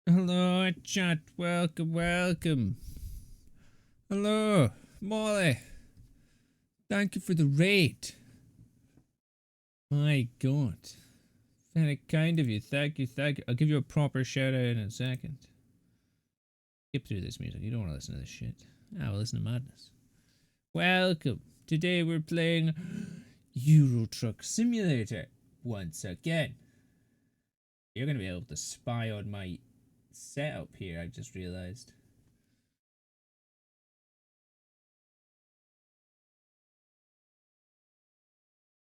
Hello, chat. Welcome, welcome. Hello, Molly. Thank you for the raid. My God. Very kind of you. Thank you, thank you. I'll give you a proper shout out in a second. Skip through this music. You don't want to listen to this shit. I will listen to madness. Welcome. Today we're playing Euro Truck Simulator once again. You're going to be able to spy on my setup here, I've just realised.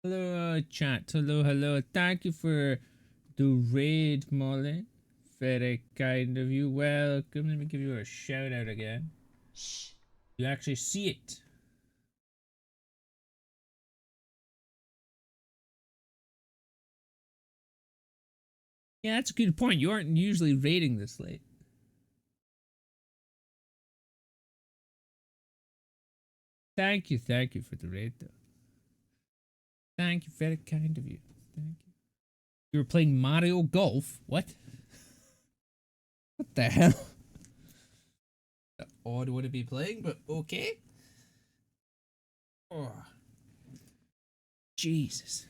Hello, chat. Hello, hello. Thank you for the raid, Molly. Very kind of you. Welcome. Let me give you a shout out again. Shh. You actually see it. Yeah, that's a good point. You aren't usually raiding this late. Thank you for the raid, though. Thank you, very kind of you. Thank you. You were playing Mario Golf? What? What the hell? Odd would it be playing, but okay. Oh, Jesus.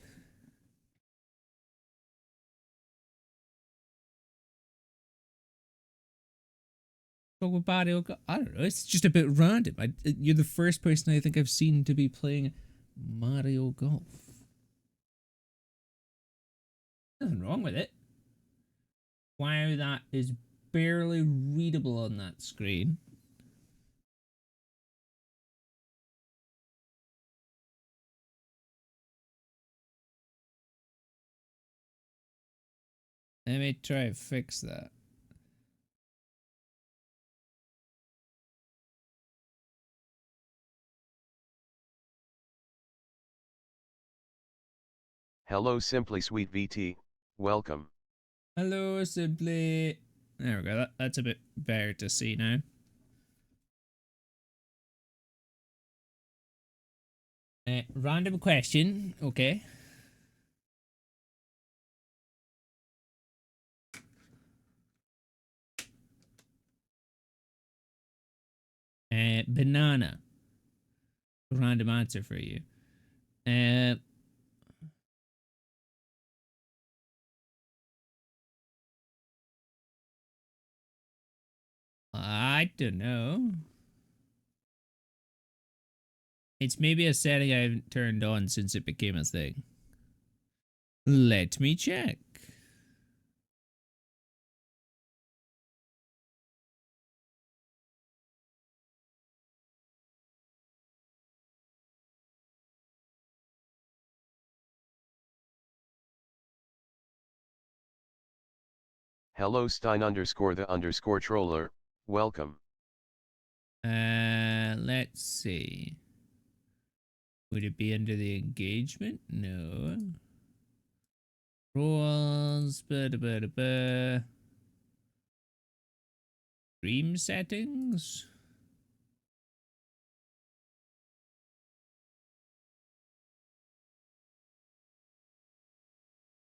Talk about Mario Golf. I don't know. It's just a bit random. You're the first person I think I've seen to be playing Mario Golf. Nothing wrong with it. Wow, that is barely readable on that screen. Let me try and fix that. Hello Simply Sweet VT, welcome. Hello, Simply. There we go. That's a bit better to see now. Random question. Okay. Banana. Random answer for you. Uh, I don't know. It's maybe a setting I haven't turned on since it became a thing. Let me check. Hello Stein underscore the underscore troller, welcome. Let's see. Would it be under the engagement? No. Rules. Stream settings.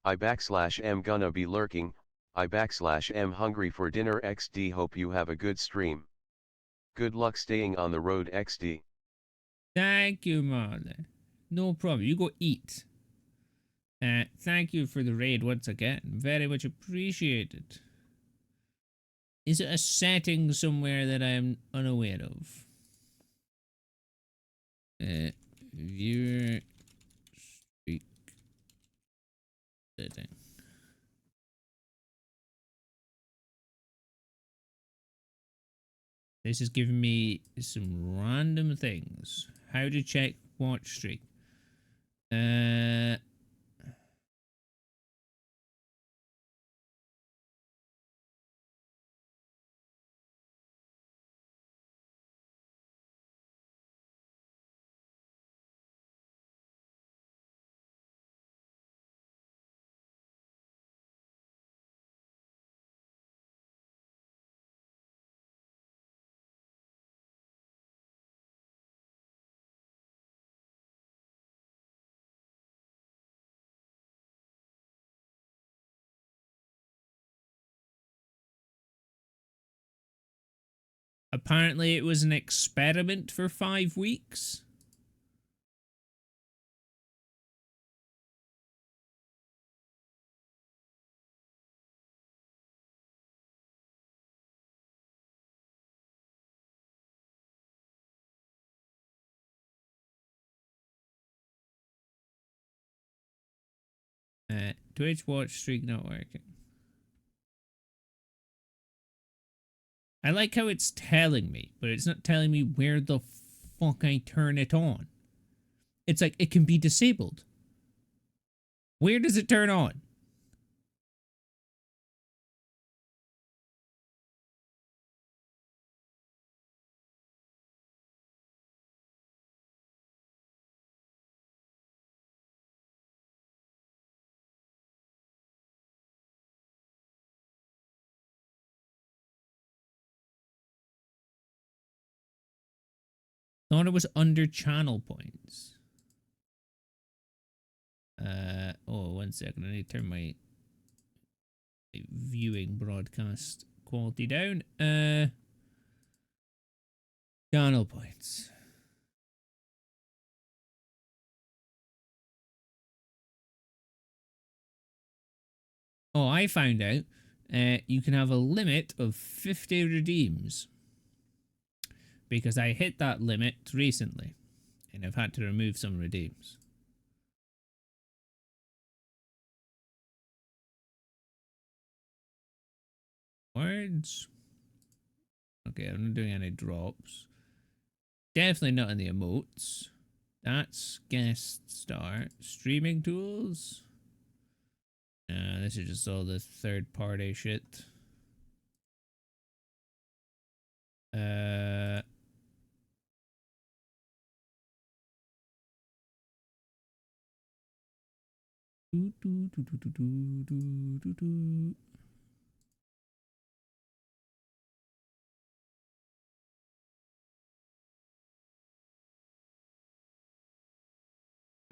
I/M gonna be lurking, I/M hungry for dinner XD hope you have a good stream. Good luck staying on the road XD. Thank you, Marley. No problem. You go eat. Thank you for the raid once again. Very much appreciated. Is it a setting somewhere that I'm unaware of? Viewer streak setting. This is giving me some random things. How to check watch streak. Uh, Apparently it was an experiment for 5 weeks. Twitch watch streak not working. I like how it's telling me, but it's not telling me where the fuck I turn it on. It's like it can be disabled. Where does it turn on? Thought it was under channel points. Oh, 1 second. I need to turn my viewing broadcast quality down. Channel points. Oh, I found out. You can have a limit of 50 redeems. Because I hit that limit recently. And I've had to remove some redeems. Words. Okay, I'm not doing any drops. Definitely not in the emotes. That's guest start. Streaming tools. This is just all the third party shit. I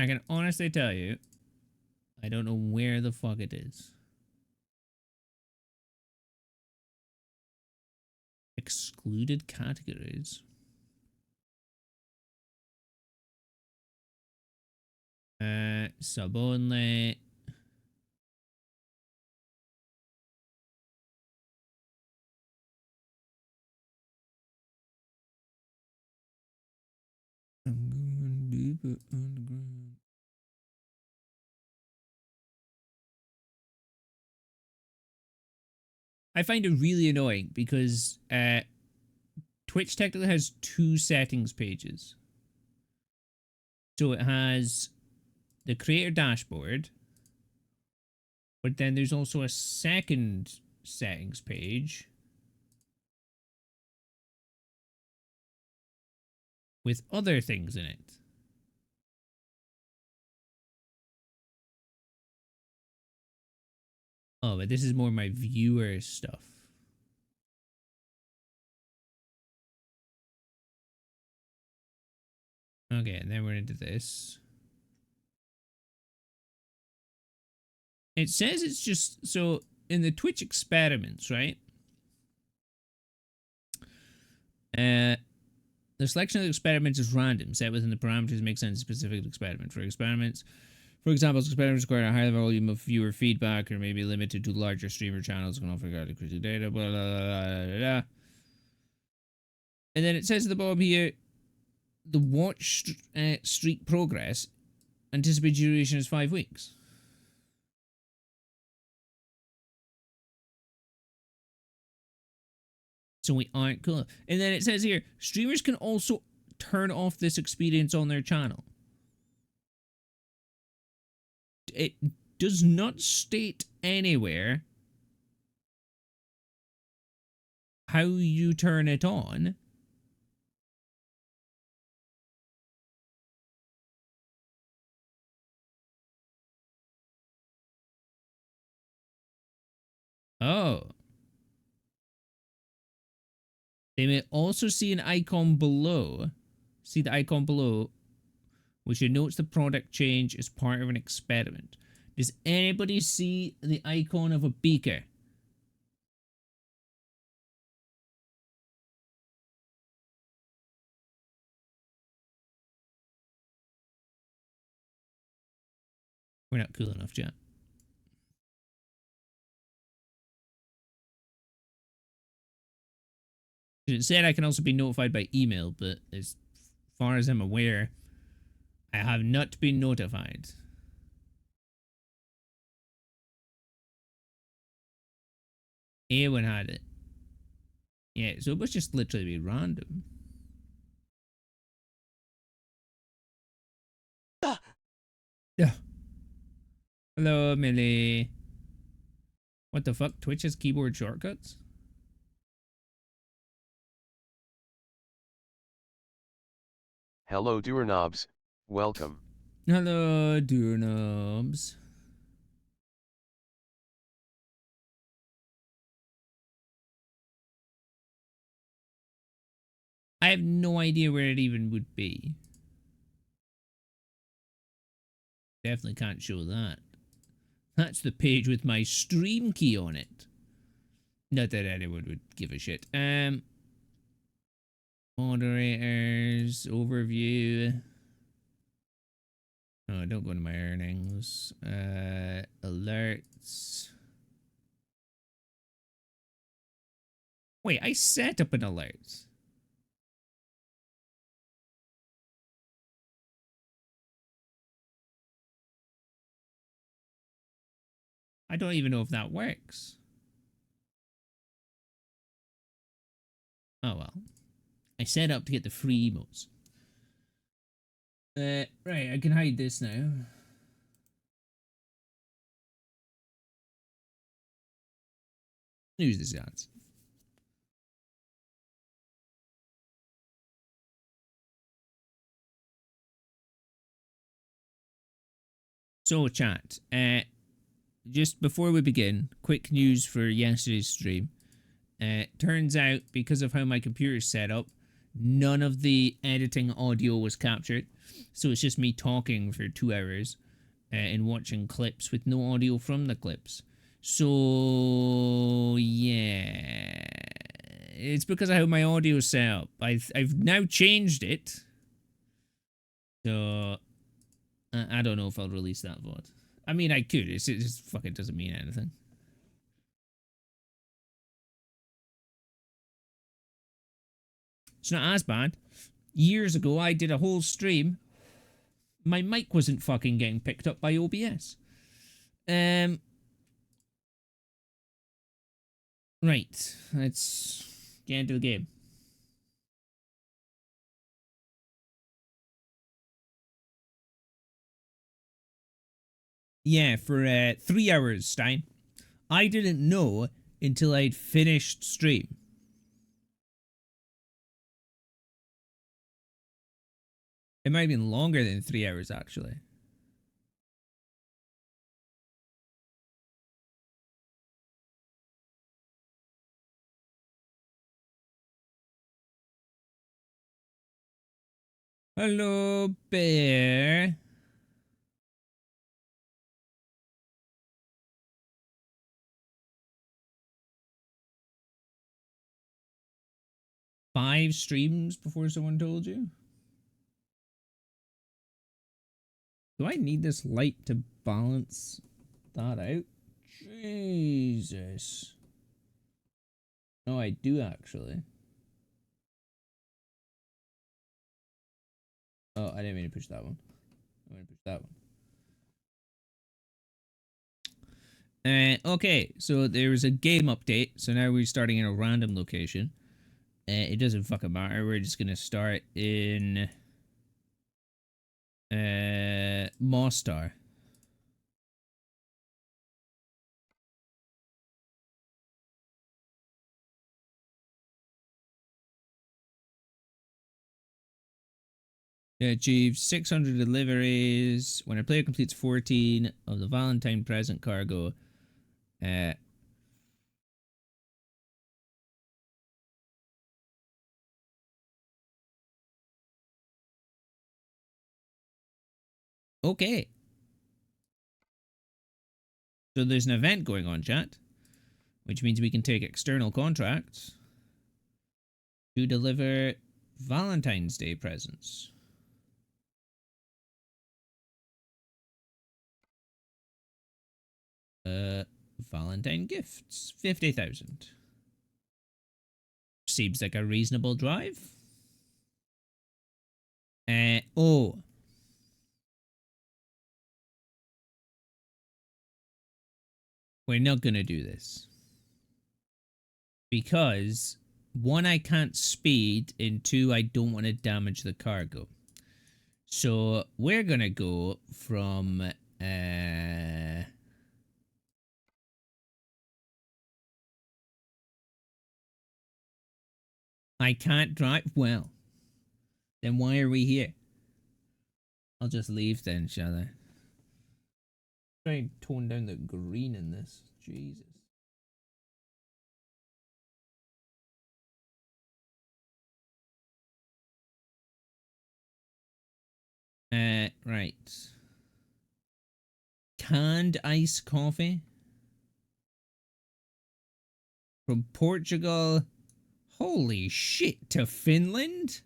can honestly tell you, I don't know where the fuck it is. Excluded categories. Sub only. I'm going deeper underground. I find it really annoying because Twitch technically has 2 settings pages. So it has the creator dashboard, but then there's also a second settings page with other things in it. Oh, but this is more my viewer stuff. Okay, and then we're into this. It says it's just, so in the Twitch experiments, right? The selection of the experiments is random, set within the parameters that make sense specific experiment. For experiments, for example, experiments require a higher volume of viewer feedback or may be limited to larger streamer channels, can offer critical data, blah, blah, blah, blah, blah. And then it says at the bottom here, the watch streak progress, anticipated duration is 5 weeks. So we aren't cool. And then it says here, streamers can also turn off this experience on their channel. It does not state anywhere how you turn it on. Oh. They may also see an icon below. See the icon below, which denotes the product change as part of an experiment. Does anybody see the icon of a beaker? We're not cool enough, chat. It said I can also be notified by email, but as far as I'm aware, I have not been notified. Eowyn had it. Yeah, so it must just literally be random. Yeah. Hello, Millie. What the fuck? Twitch has keyboard shortcuts? Hello doorknobs, welcome. Hello, doorknobs. I have no idea where it even would be. Definitely can't show that. That's the page with my stream key on it. Not that anyone would give a shit. Moderators, overview. Oh, don't go to my earnings. Alerts. Wait, I set up an alert. I don't even know if that works. Oh well. I set up to get the free emotes. Right, I can hide this now. Use the stats. So, chat, just before we begin, quick news for yesterday's stream. Turns out, because of how my computer's set up, none of the editing audio was captured. So it's just me talking for 2 hours and watching clips with no audio from the clips. So, yeah. It's because of how my audio's set up. I've now changed it. So, I don't know if I'll release that VOD. I mean, I could. It just fucking doesn't mean anything. It's not as bad. Years ago, I did a whole stream. My mic wasn't fucking getting picked up by OBS. Right. Let's get into the game. Yeah, for 3 hours, Stein. I didn't know until I'd finished stream. It might have been longer than 3 hours, actually. Hello, bear. Five streams before someone told you? Do I need this light to balance that out? Jesus. No, I do actually. Oh, I didn't mean to push that one. I'm gonna push that one. Okay, so there was a game update, so now we're starting in a random location. It doesn't fucking matter. We're just gonna start in Mostar. Achieve 600 deliveries when a player completes 14 of the Valentine present cargo. Okay. So there's an event going on, chat, which means we can take external contracts to deliver Valentine's Day presents. Valentine gifts. 50,000. Seems like a reasonable drive. Oh. We're not gonna do this. Because, one, I can't speed, and two, I don't want to damage the cargo. So, we're gonna go from, I can't drive? Well, then why are we here? I'll just leave then, shall I? Try and tone down the green in this. Jesus. Right. Canned iced coffee from Portugal. Holy shit, to Finland?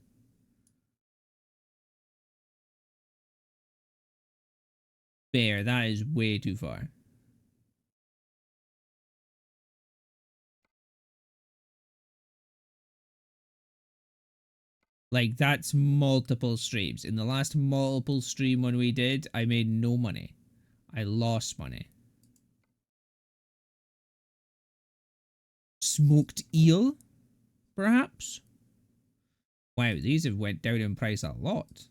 Bear, that is way too far. Like, that's multiple streams. In the last multiple stream one we did, I made no money. I lost money. Smoked eel, perhaps? Wow, these have went down in price a lot.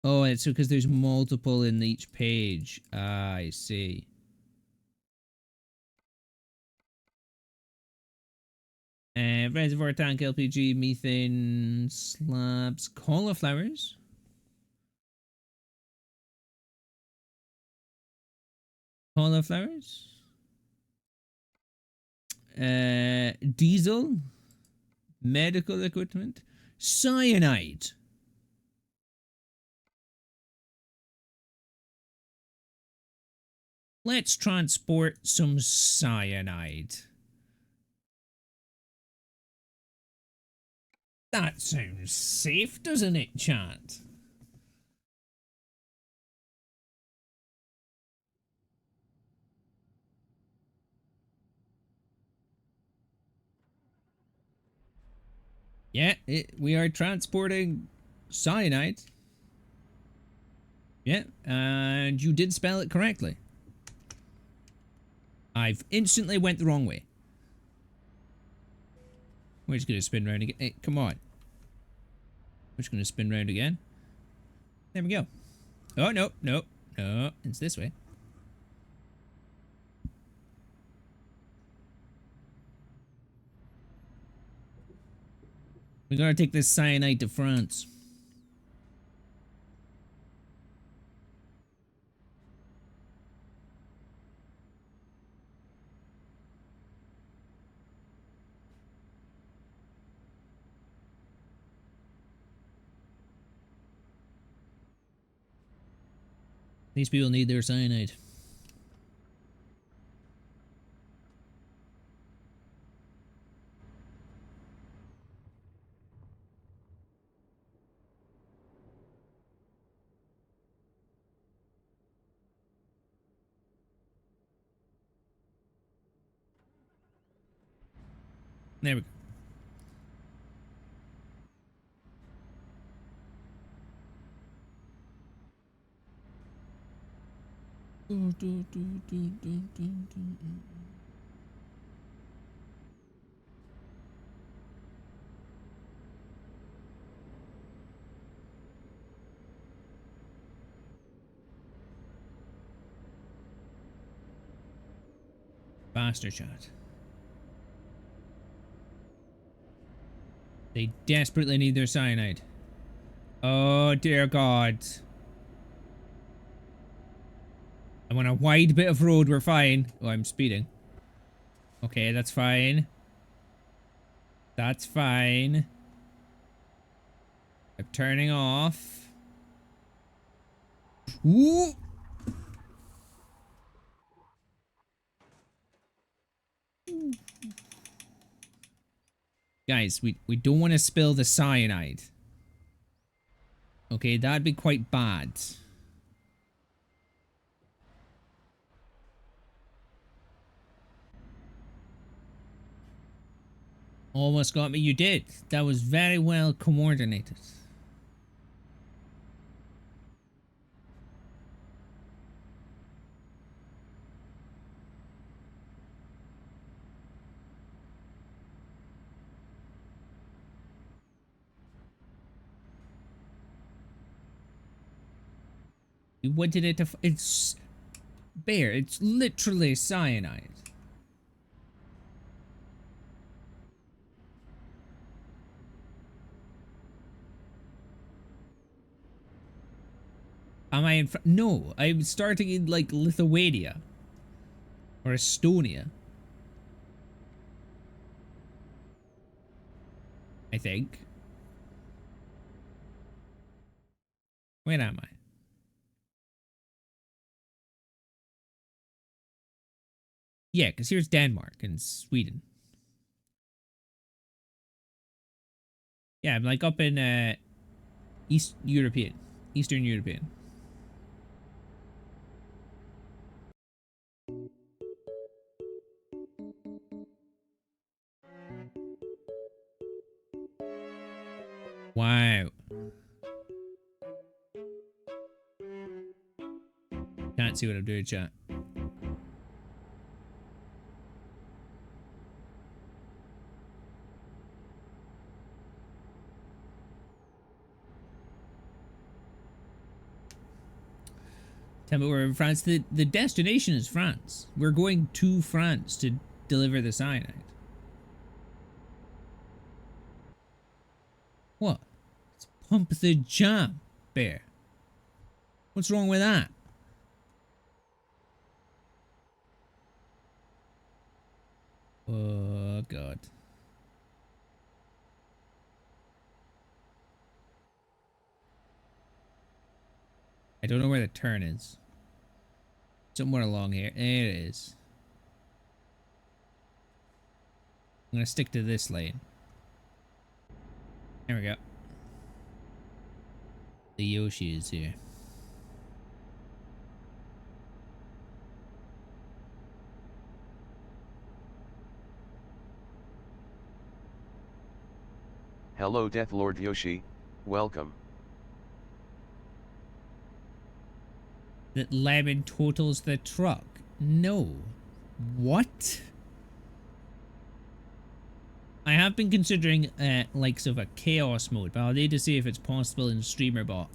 Oh, it's because there's multiple in each page. Ah, I see. Reservoir tank, LPG, methane, slabs, cauliflowers. Cauliflowers. Diesel. Medical equipment. Cyanide. Let's transport some cyanide. That sounds safe, doesn't it, chat? Yeah, we are transporting cyanide. Yeah, and you did spell it correctly. I've instantly went the wrong way. We're just going to spin around again. Hey, come on. We're just going to spin around again. There we go. Oh, no, no, no. It's this way. We're going to take this cyanide to France. These people need their cyanide. There we go. Bastard shot. They desperately need their cyanide. Oh, dear God. I'm on a wide bit of road, we're fine. Oh, I'm speeding. Okay, that's fine. That's fine. I'm turning off. Woo! Guys, we don't want to spill the cyanide. Okay, that'd be quite bad. Almost got me. You did. That was very well coordinated. You wanted it to. It's. Bear, it's literally cyanide. Am I in No, I'm starting in like Lithuania. Or Estonia. I think. Where am I? Yeah, because here's Denmark and Sweden. Yeah, I'm like up in Eastern European. Wow. Can't see what I'm doing, chat. Tell me we're in France. The destination is France. We're going to France to deliver the cyanide. What? It's pump the jam, Bear. What's wrong with that? Oh, God. I don't know where the turn is. Somewhere along here. There it is. I'm gonna stick to this lane. There we go. The Yoshi is here. Hello Death Lord Yoshi, welcome. That lemon totals the truck. No. What? I have been considering likes of a chaos mode, but I'll need to see if it's possible in StreamerBot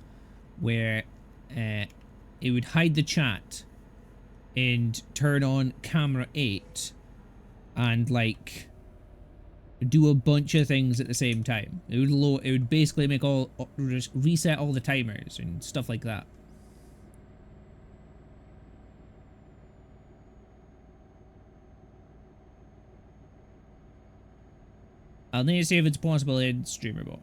where it would hide the chat and turn on camera 8 and like do a bunch of things at the same time. It would basically make just reset all the timers and stuff like that. I'll need to see if it's possible in StreamerBot.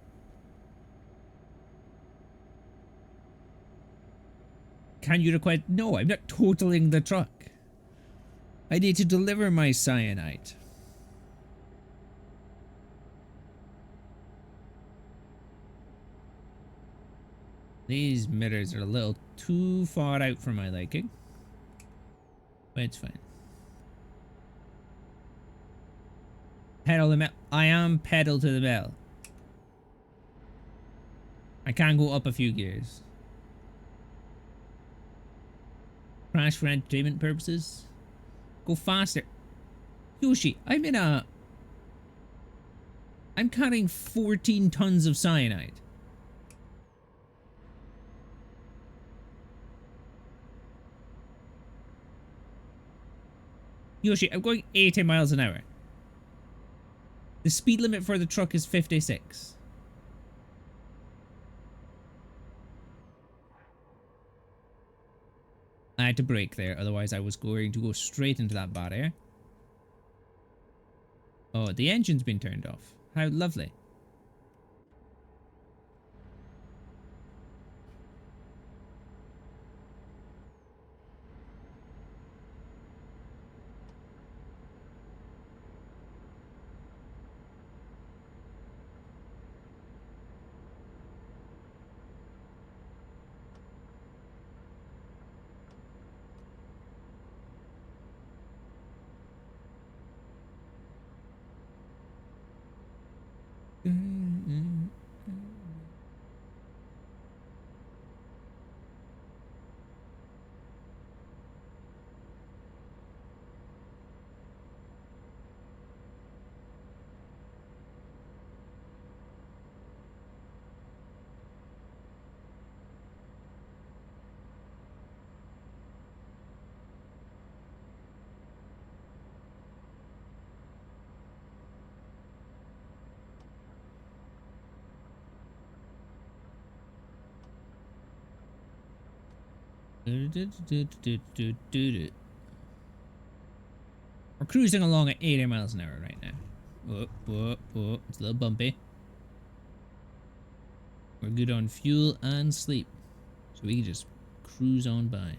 Can you request? No, I'm not totaling the truck. I need to deliver my cyanide. These mirrors are a little too far out for my liking. But it's fine. Pedal the metal. I am pedal to the metal. I can go up a few gears. Crash for entertainment purposes. Go faster. Yoshi, I'm carrying 14 tons of cyanide. Yoshi, I'm going 80 miles an hour. The speed limit for the truck is 56. I had to brake there, otherwise I was going to go straight into that barrier. Oh, the engine's been turned off. How lovely. We're cruising along at 80 miles an hour right now. Whoa, whoa, whoa. It's a little bumpy. We're good on fuel and sleep. So we can just cruise on by.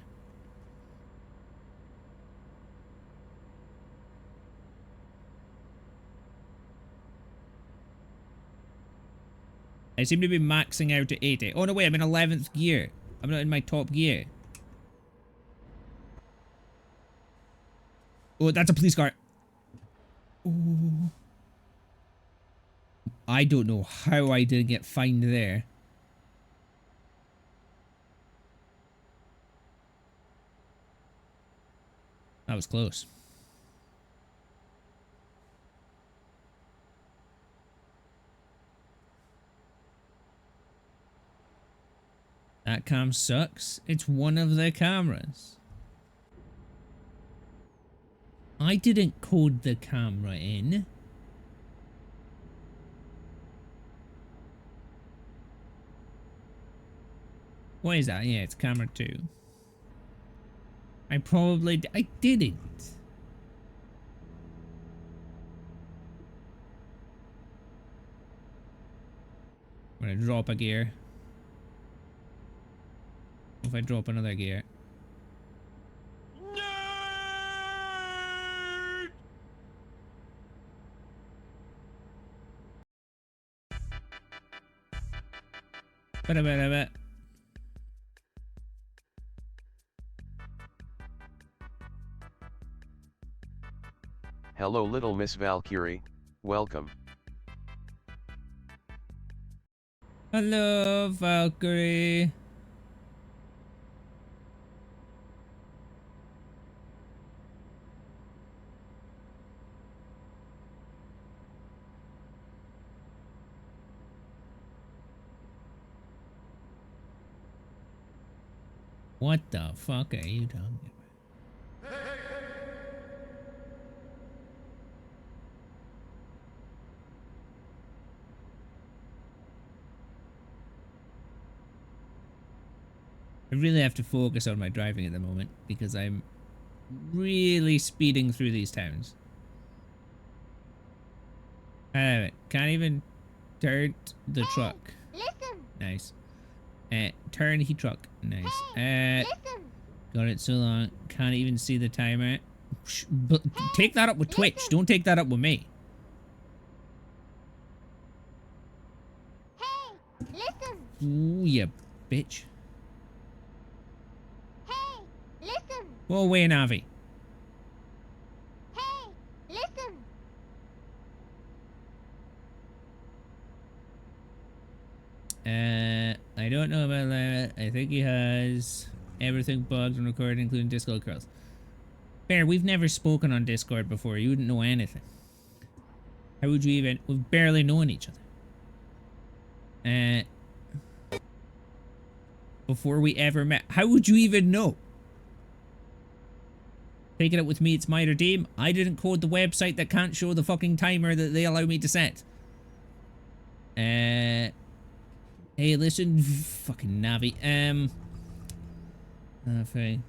I seem to be maxing out at 80. Oh no, wait, I'm in 11th gear. I'm not in my top gear. Oh, that's a police car. Oh. I don't know how I didn't get fined there. That was close. That cam sucks. It's one of the cameras. I didn't code the camera in. What is that? Yeah, it's camera 2. I didn't. I'm gonna drop a gear. If I drop another gear. Ba-da-ba-da-ba. Hello little Miss Valkyrie, welcome. Hello, Valkyrie. What the fuck are you talking about? I really have to focus on my driving at the moment because I'm really speeding through these towns. Can't even turn the truck. Listen. Nice. Turn the truck. Nice. Listen. Got it so long. Can't even see the timer. But take that up with Twitch. Don't take that up with me. Hey, listen. Ooh, you bitch. Hey, listen. Go away, Navi. Hey, listen. I don't know about that. I think he has everything bugged and recorded, including Discord calls. Bear, we've never spoken on Discord before. You wouldn't know anything. How would you even... We've barely known each other. Before we ever met. How would you even know? Taking it with me, it's my redeem. I didn't code the website that can't show the fucking timer that they allow me to set. Hey, listen, fucking Navi. Fine.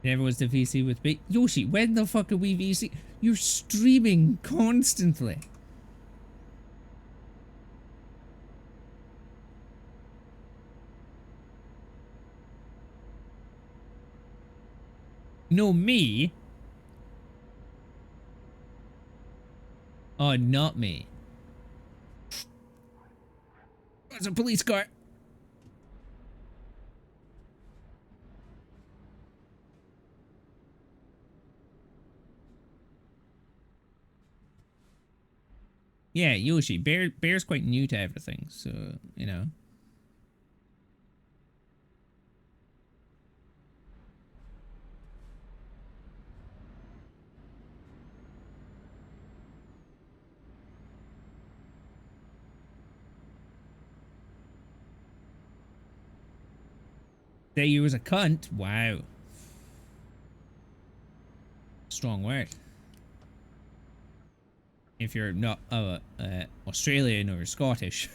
Never was the VC with me. Yoshi, when the fuck are we VC? You're streaming constantly. No, me? Oh, not me. There's a police car. Yeah, Yoshi. Bear's quite new to everything, so, you know. Say you was a cunt? Wow. Strong word. If you're not Australian or Scottish.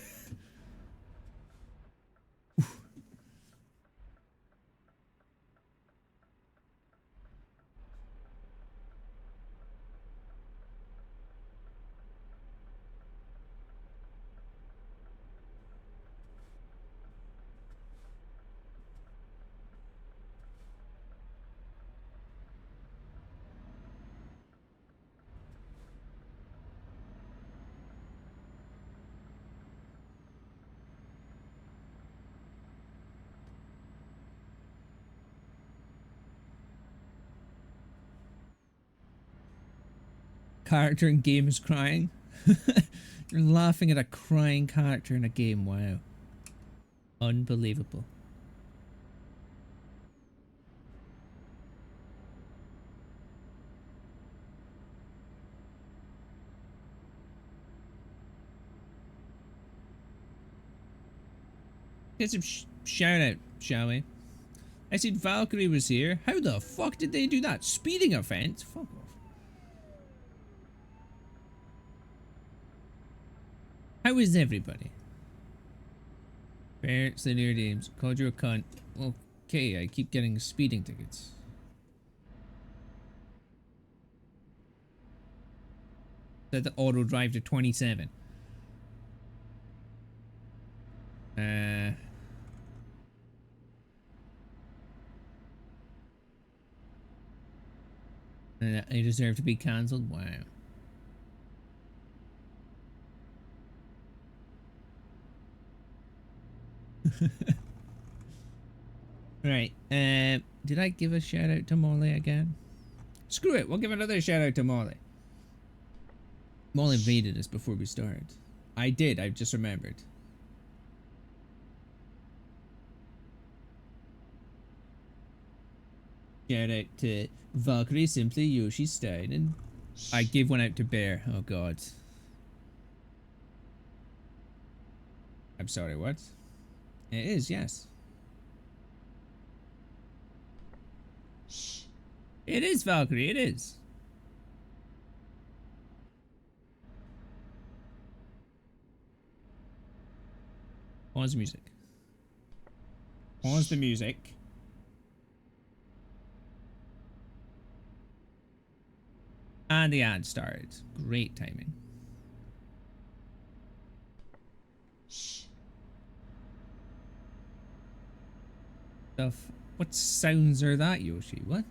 Character in game is crying. You're laughing at a crying character in a game. Wow. Unbelievable. Get some shout out, shall we? I said Valkyrie was here. How the fuck did they do that? Speeding offense? Fuck off. How is everybody? Parents, the near names. Called you a cunt. Okay, I keep getting speeding tickets. Said the auto drive to 27. I deserve to be cancelled? Wow. Right. Did I give a shout out to Molly again? Screw it. We'll give another shout out to Molly. Molly invaded us before we started. I did. I've just remembered. Shout out to Valkyrie, Simply, Yoshi, Stein, and I gave one out to Bear. Oh god. I'm sorry, what? It is, yes. It is Valkyrie, it is. Pause the music. Pause the music. And the ad started. Great timing. What sounds are that, Yoshi? What?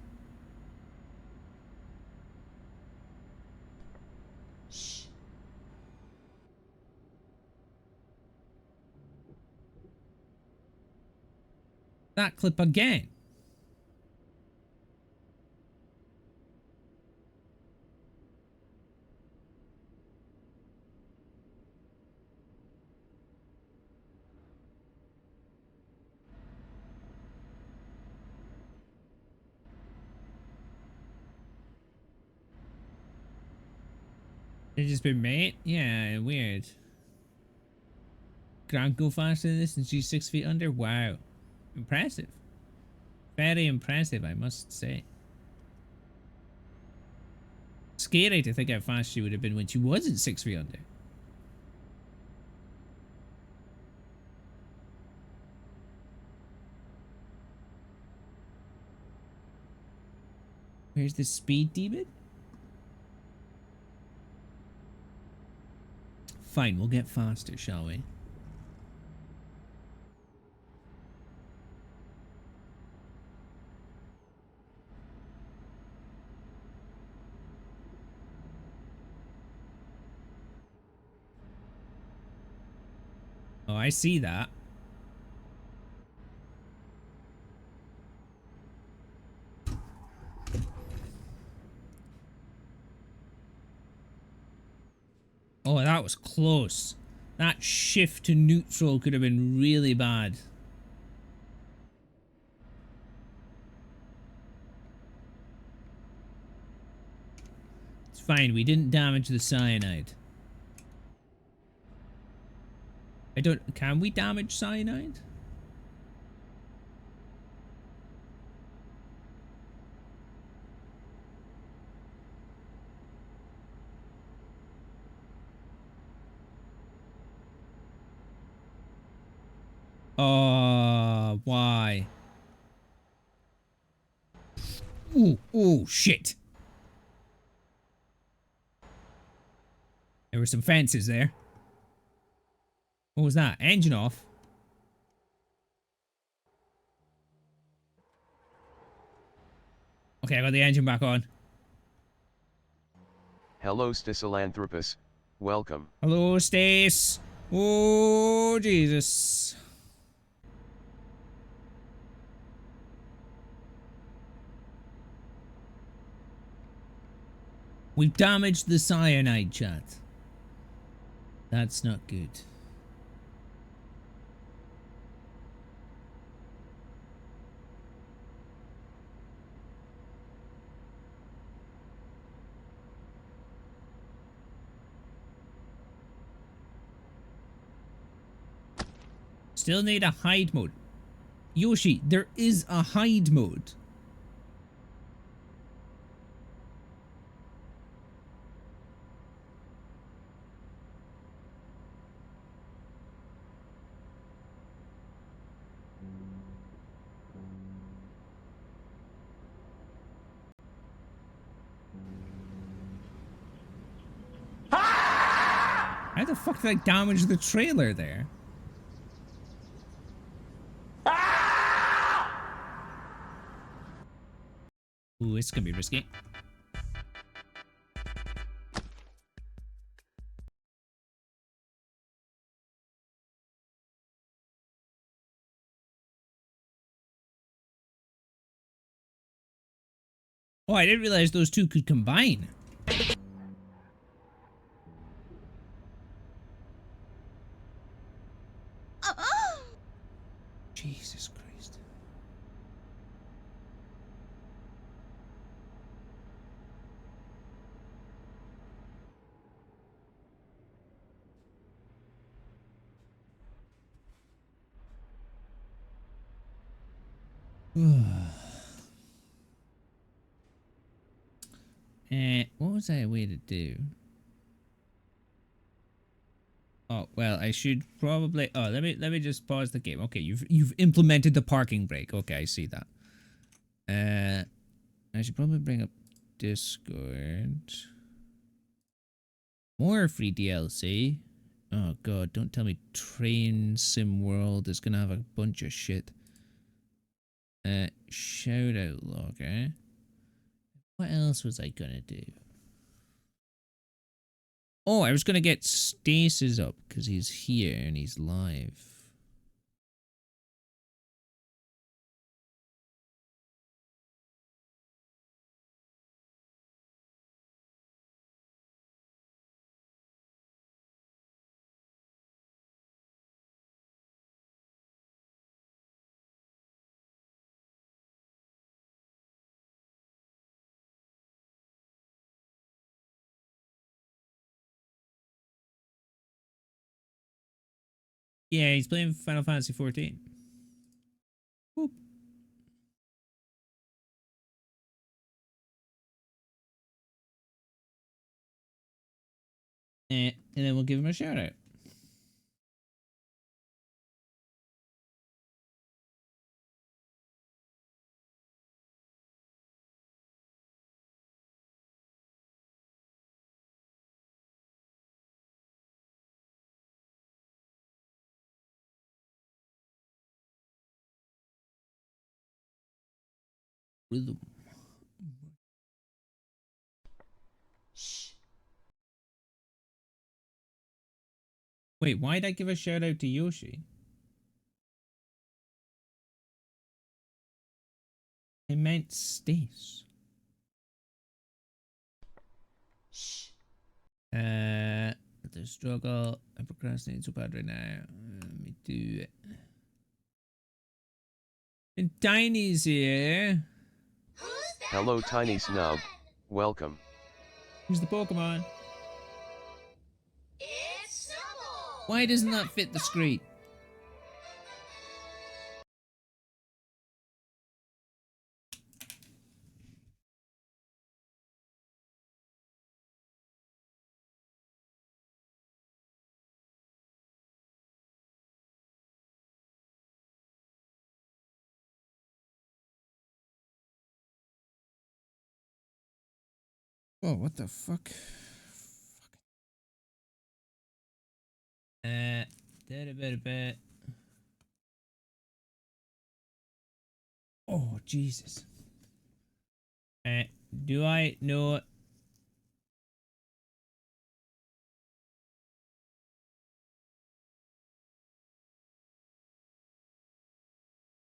That clip again. They just been made? Yeah, weird. Can't go faster than this and she's 6 feet under? Wow. Impressive. Very impressive, I must say. Scary to think how fast she would have been when she wasn't 6 feet under. Where's the speed demon? Fine, we'll get faster, shall we? Oh, I see that. Oh, that was close. That shift to neutral could have been really bad. It's fine, we didn't damage the cyanide. I don't... Can we damage cyanide? Why? Ooh, shit. There were some fences there. What was that? Engine off? Okay, I got the engine back on. Hello Stisalanthropus, welcome. Hello, Stace. Oh, Jesus. We've damaged the cyanide, chat. That's not good. Still need a hide mode. Yoshi, there is a hide mode. How the fuck did I damage the trailer there? Ooh, it's gonna be risky. Oh, I didn't realize those two could combine. Jesus Christ. What was I way to do? Oh, well, I should probably... Oh, let me just pause the game. Okay, you've implemented the parking brake. Okay, I see that. I should probably bring up Discord. More free DLC. Oh god, don't tell me Train Sim World is gonna have a bunch of shit. Shout out log, eh? What else was I gonna do? Oh, I was gonna get Stasis up because he's here and he's live. Yeah, he's playing Final Fantasy 14. Boop. And then we'll give him a shout out. Rhythm. Wait, why'd I give a shout out to Yoshi? I meant Stace. The struggle. I procrastinate so bad right now. Let me do it. And Tiny's here. Hello tiny snub, welcome. Who's the Pokemon? Why doesn't that fit the screen? Oh, what the fuck? Did a bit. Oh, Jesus. Do I know?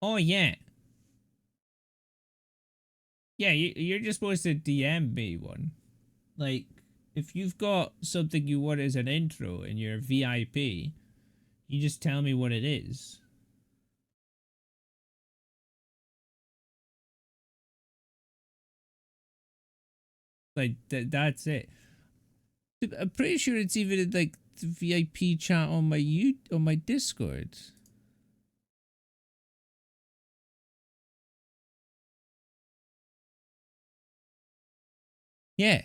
Oh, yeah. Yeah, you're just supposed to DM me one. Like, if you've got something you want as an intro and you're a VIP, you just tell me what it is. Like, that's it. I'm pretty sure it's even in, like, the VIP chat on my Discord. Yeah.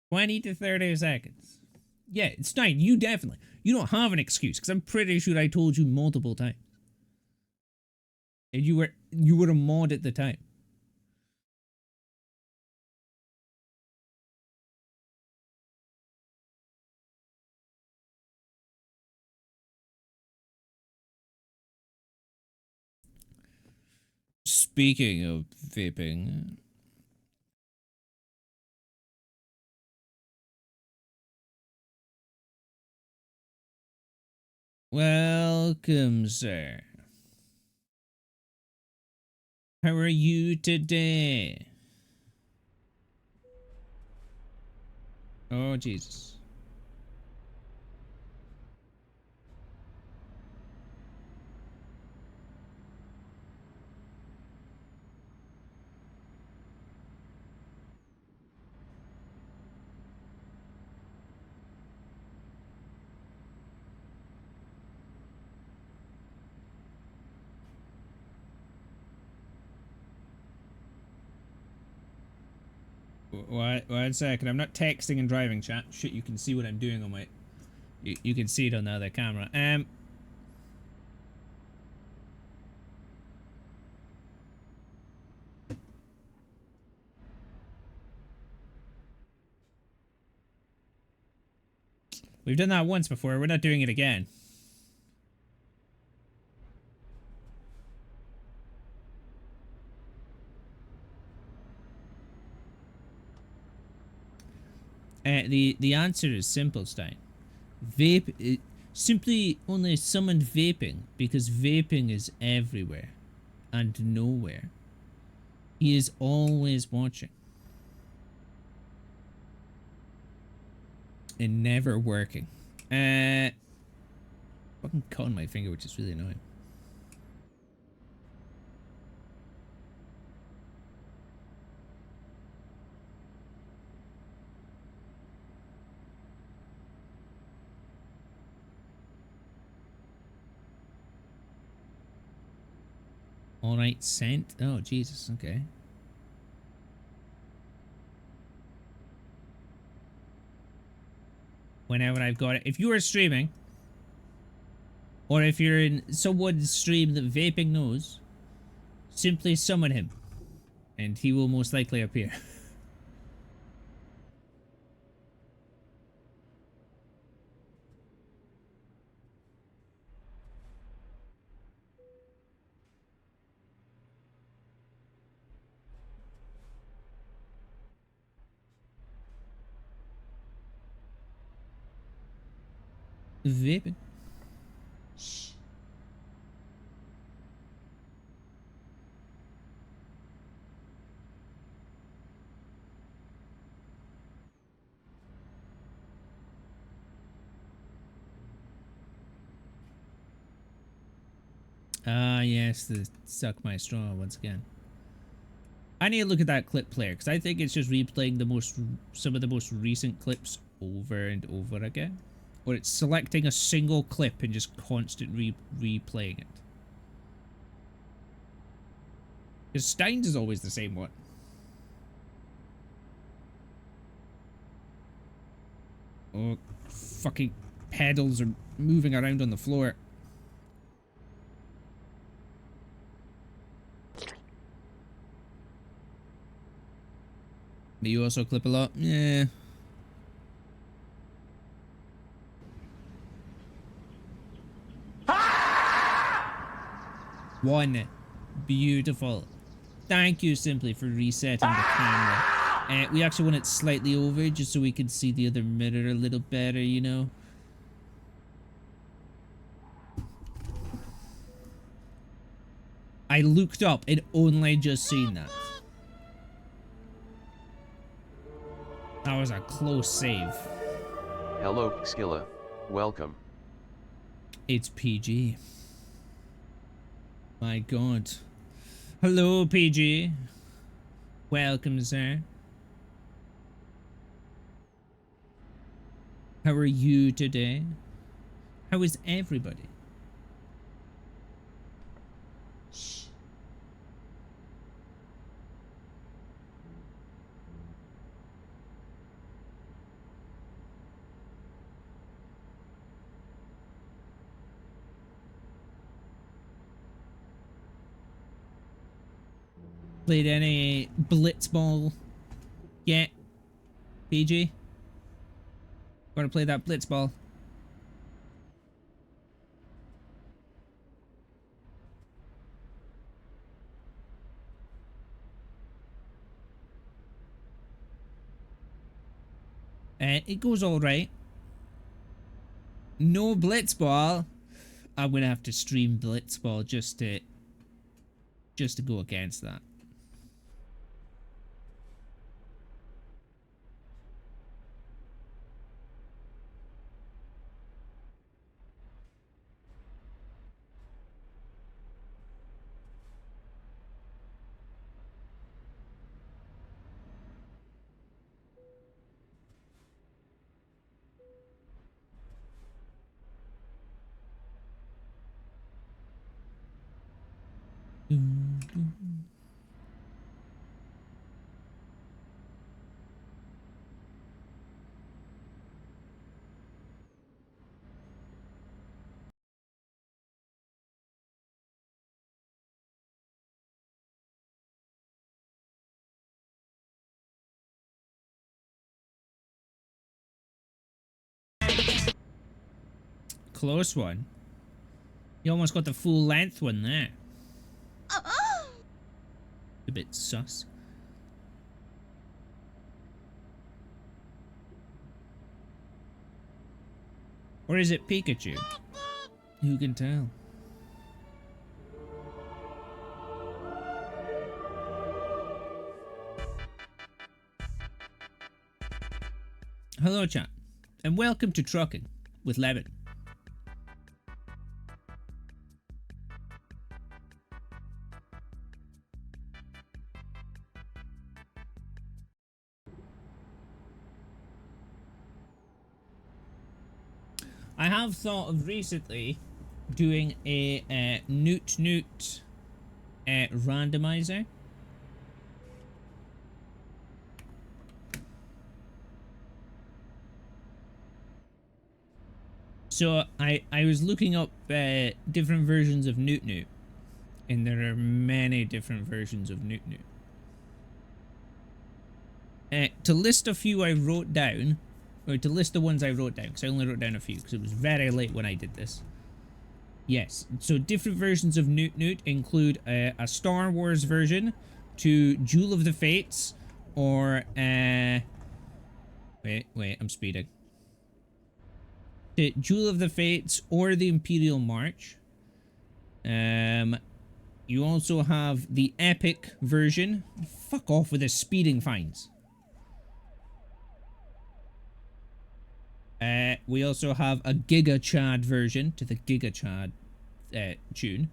20 to 30 seconds. Yeah, it's fine. You definitely. You don't have an excuse, because I'm pretty sure I told you multiple times. And you were a mod at the time. Speaking of vaping. Welcome, sir. How are you today? Oh, Jesus. One second. I'm not texting and driving, chat. Shit, you can see what I'm doing on my... You can see it on the other camera. We've done that once before. We're not doing it again. The answer is simple, Stein. Vape... simply only summoned vaping because vaping is everywhere and nowhere. He is always watching. And never working. Fucking cutting my finger, which is really annoying. Alright, sent. Oh, Jesus, okay. Whenever I've got it. If you are streaming, or if you're in someone's stream that vaping knows, simply summon him. And he will most likely appear. Vaping. Shh. Ah, yes, the suck my straw once again. I need to look at that clip player because I think it's just replaying some of the most recent clips over and over again, or it's selecting a single clip and just constantly replaying it. Because Stein's is always the same one. Oh, fucking pedals are moving around on the floor. Do you also clip a lot? Yeah. One. Beautiful. Thank you, Simply, for resetting the camera. We actually want it slightly over just so we can see the other mirror a little better, you know? I looked up and only just seen that. That was a close save. Hello, Skilla. Welcome. It's PG. My god. Hello, PG. Welcome, sir. How are you today? How is everybody? Shh. Played any Blitzball yet? PG? Wanna play that Blitzball? It goes alright. No Blitzball. I'm gonna have to stream Blitzball just to go against that. Close one. You almost got the full length one there. A bit sus. Or is it Pikachu? Who can tell? Hello, chat, and welcome to Trucking with Levin. I have thought of recently doing a Newt randomizer. So I was looking up different versions of Newt, and there are many different versions of Newt. To list a few I wrote down, or to list the ones I wrote down, because I only wrote down a few, because it was very late when I did this. Yes, so different versions of Newt include a Star Wars version, to Jewel of the Fates, or wait, I'm speeding. The Jewel of the Fates or the Imperial March. You also have the epic version. Fuck off with the speeding fines. We also have a Giga Chad version to the Giga Chad tune.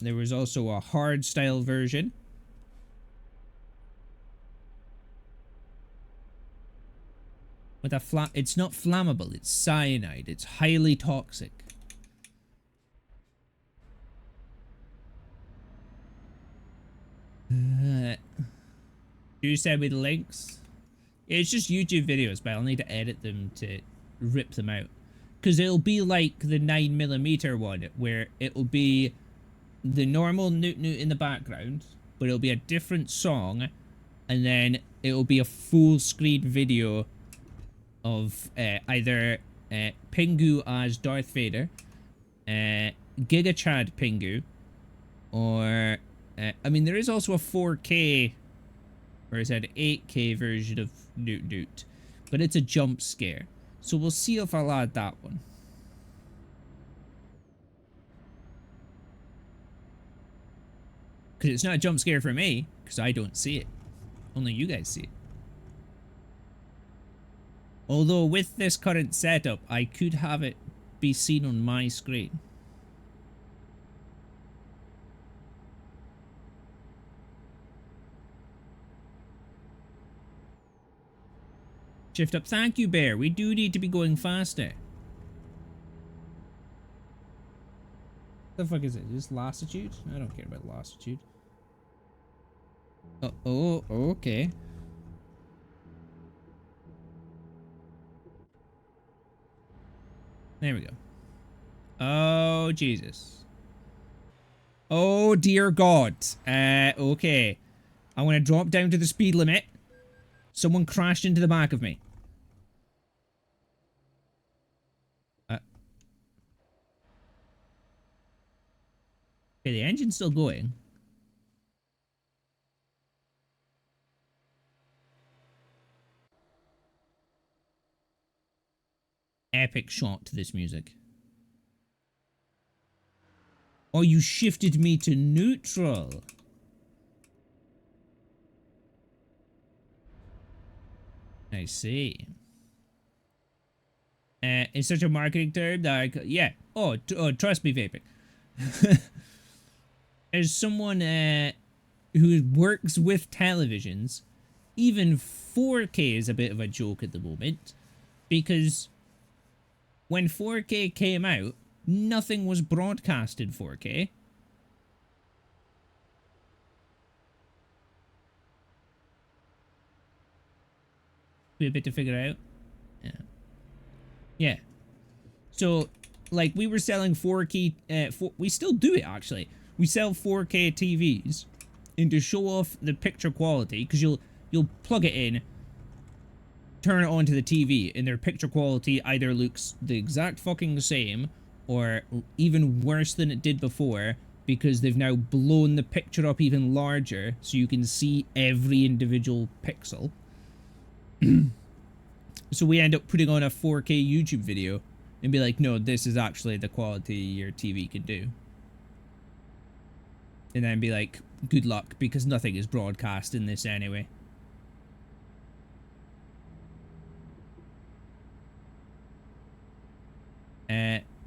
There was also a hard style version. With a it's not flammable, it's cyanide. It's highly toxic. You said with links? It's just YouTube videos, but I'll need to edit them to rip them out. Because it'll be like the 9mm one, where it'll be the normal Newt Newt in the background, but it'll be a different song, and then it'll be a full screen video of either Pingu as Darth Vader, Giga Chad Pingu, or I mean, there is also a 4K, or is that an 8K version of Newt Newt, but it's a jump scare. So we'll see if I'll add that one. Because it's not a jump scare for me, because I don't see it. Only you guys see it. Although with this current setup, I could have it be seen on my screen. Shift up. Thank you, Bear. We do need to be going faster. What the fuck is it? Is this lassitude? I don't care about lassitude. Oh, okay. There we go. Oh, Jesus. Oh, dear God. Okay. I'm going to drop down to the speed limit. Someone crashed into the back of me. Okay, the engine's still going. Epic shot to this music. Oh, you shifted me to neutral. I see. It's such a marketing term that I could, yeah. Oh, trust me, vaping. As someone who works with televisions, even 4K is a bit of a joke at the moment, because when 4K came out, nothing was broadcast in 4K. Be a bit to figure out. Yeah. Yeah. So, like, we were selling 4K, we still do it, actually. We sell 4K TVs, and to show off the picture quality, because you'll plug it in, turn it onto the TV, and their picture quality either looks the exact fucking same, or even worse than it did before, because they've now blown the picture up even larger, so you can see every individual pixel. So we end up putting on a 4K YouTube video, and be like, no, this is actually the quality your TV can do. And then be like, good luck, because nothing is broadcast in this anyway.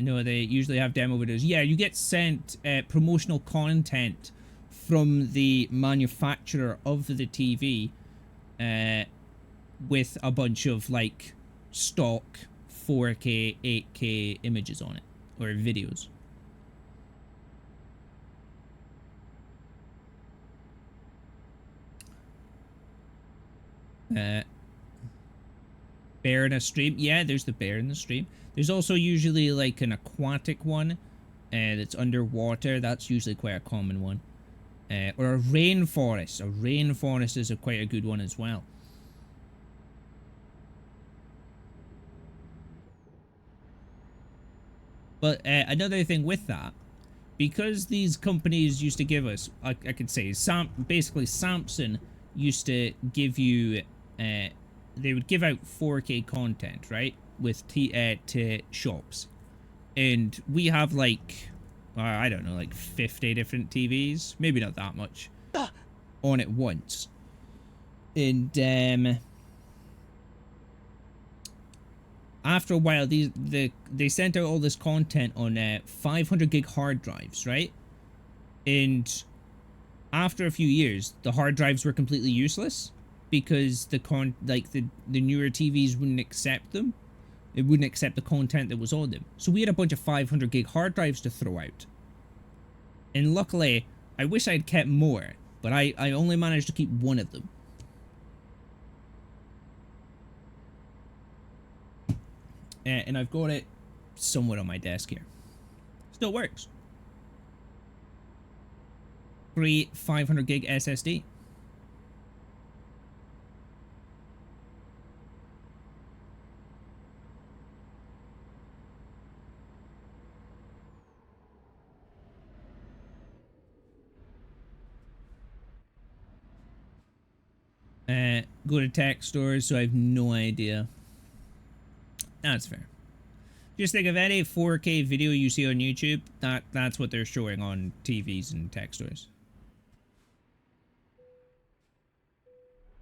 No, they usually have demo videos. Yeah, you get sent promotional content from the manufacturer of the TV with a bunch of, like, stock 4K, 8K images on it, or videos. Bear in a stream. Yeah, there's the bear in the stream. There's also usually like an aquatic one that's underwater. That's usually quite a common one. Or a rainforest. A rainforest is quite a good one as well. But another thing with that, because these companies used to give us, I could say, basically Samsung used to give you, they would give out 4K content, right, with to shops, and we have like, I don't know, like 50 different TVs, maybe not that much, on at once, and after a while, they sent out all this content on 500 gig hard drives, right? And after a few years, the hard drives were completely useless because the newer TVs wouldn't accept them. It wouldn't accept the content that was on them. So we had a bunch of 500 gig hard drives to throw out. And luckily, I wish I'd kept more, but I only managed to keep one of them. And I've got it somewhere on my desk here. Still works. Free 500 gig SSD. Go to tech stores, so I have no idea. That's fair. Just think of any 4K video you see on YouTube, that's what they're showing on TVs and tech stores.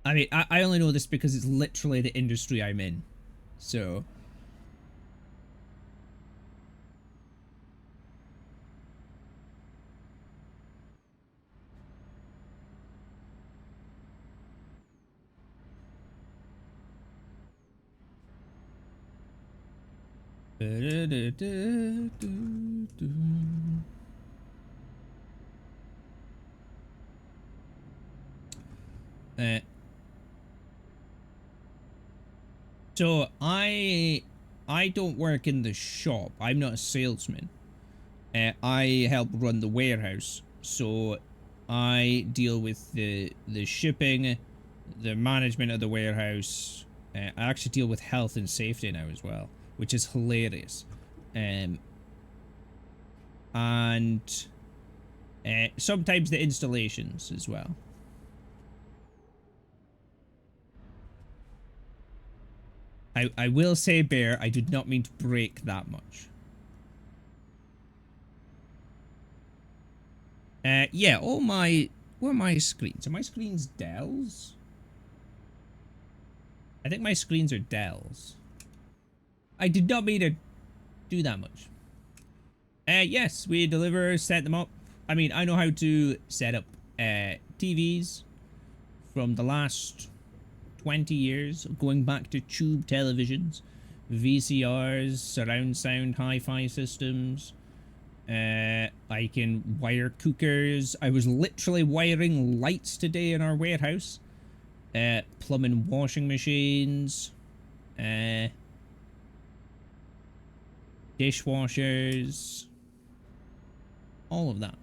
I mean, I only know this because it's literally the industry I'm in. So... So I don't work in the shop. I'm not a salesman. I help run the warehouse. So I deal with the shipping, the management of the warehouse. I actually deal with health and safety now as well, which is hilarious. And sometimes the installations as well. I will say, Bear, I did not mean to break that much. Yeah, where are my screens? Are my screens Dells? I think my screens are Dells. I did not mean to do that much. Yes, we deliver, set them up. I mean, I know how to set up TVs from the last 20 years, going back to tube televisions, VCRs, surround sound hi-fi systems. I can wire cookers. I was literally wiring lights today in our warehouse. Plumbing washing machines. Dishwashers. All of that.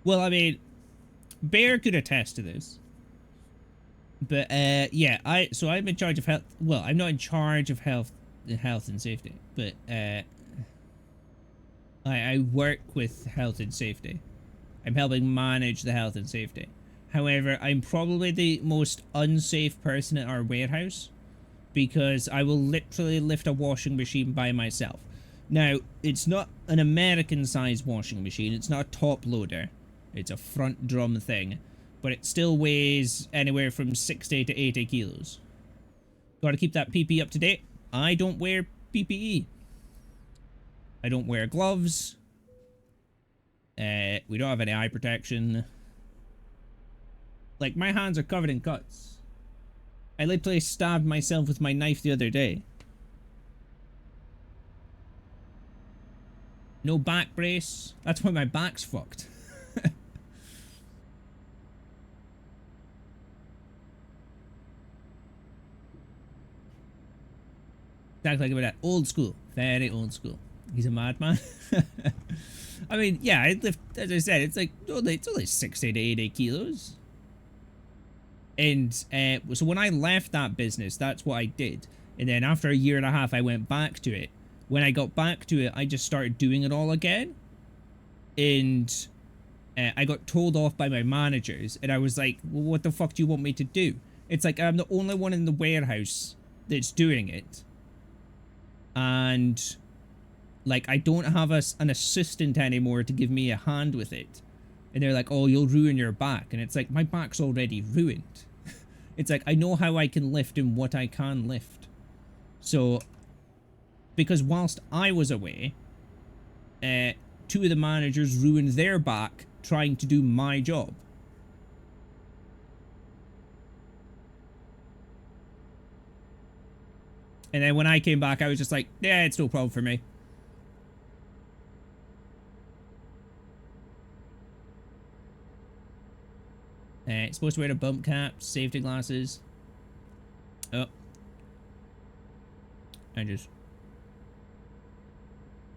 Well, I mean, Bear could attest to this. But, yeah, so I'm in charge of health. Well, I'm not in charge of health and safety, but, I work with health and safety. I'm helping manage the health and safety. However, I'm probably the most unsafe person at our warehouse because I will literally lift a washing machine by myself. Now, it's not an American-sized washing machine. It's not a top loader. It's a front drum thing. But it still weighs anywhere from 60 to 80 kilos. Gotta keep that PP up to date. I don't wear PPE. I don't wear gloves. We don't have any eye protection. Like, my hands are covered in cuts. I literally stabbed myself with my knife the other day. No back brace. That's why my back's fucked. Exactly like that. Old school. Very old school. He's a madman. I mean, yeah, I lift, as I said, it's only 60 to 80 kilos. And so when I left that business, that's what I did. And then after a year and a half, I went back to it. When I got back to it, I just started doing it all again. And I got told off by my managers. And I was like, well, what the fuck do you want me to do? It's like, I'm the only one in the warehouse that's doing it. And, like, I don't have an assistant anymore to give me a hand with it. And they're like, oh, you'll ruin your back. And it's like, my back's already ruined. It's like, I know how I can lift and what I can lift. So, because whilst I was away, two of the managers ruined their back trying to do my job. And then when I came back, I was just like, yeah, it's no problem for me. Supposed to wear a bump cap, safety glasses. Oh. I just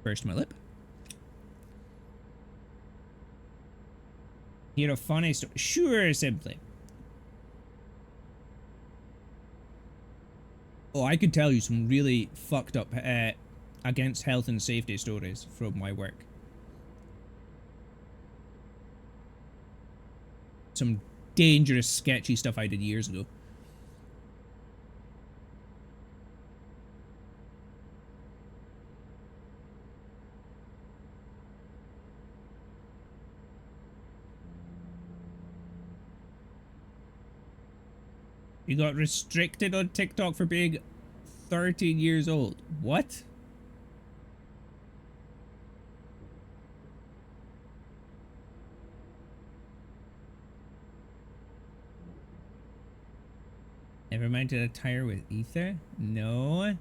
burst my lip. Hear a funny story? Sure, simply. Oh, I could tell you some really fucked up against health and safety stories from my work. Some dangerous, sketchy stuff I did years ago. You got restricted on TikTok for being 13 years old. What? Never minded a tire with ether? No.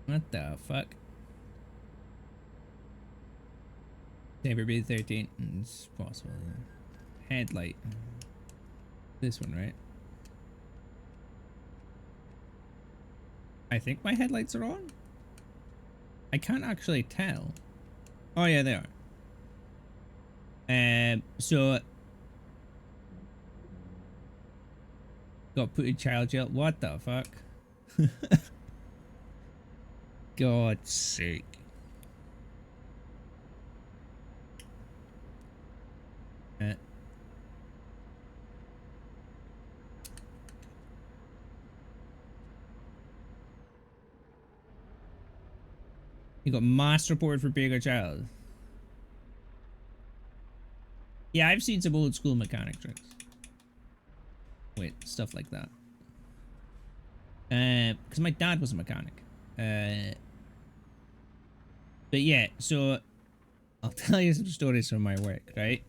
What the fuck? Never been 13. It's possible. Headlight. This one, right? I think my headlights are on. I can't actually tell. Oh yeah, they are. So got put in child jail. What the fuck? God's sake. You got mass report for being a child. Yeah, I've seen some old school mechanic tricks. Wait, stuff like that. Because my dad was a mechanic. But yeah, so I'll tell you some stories from my work, right?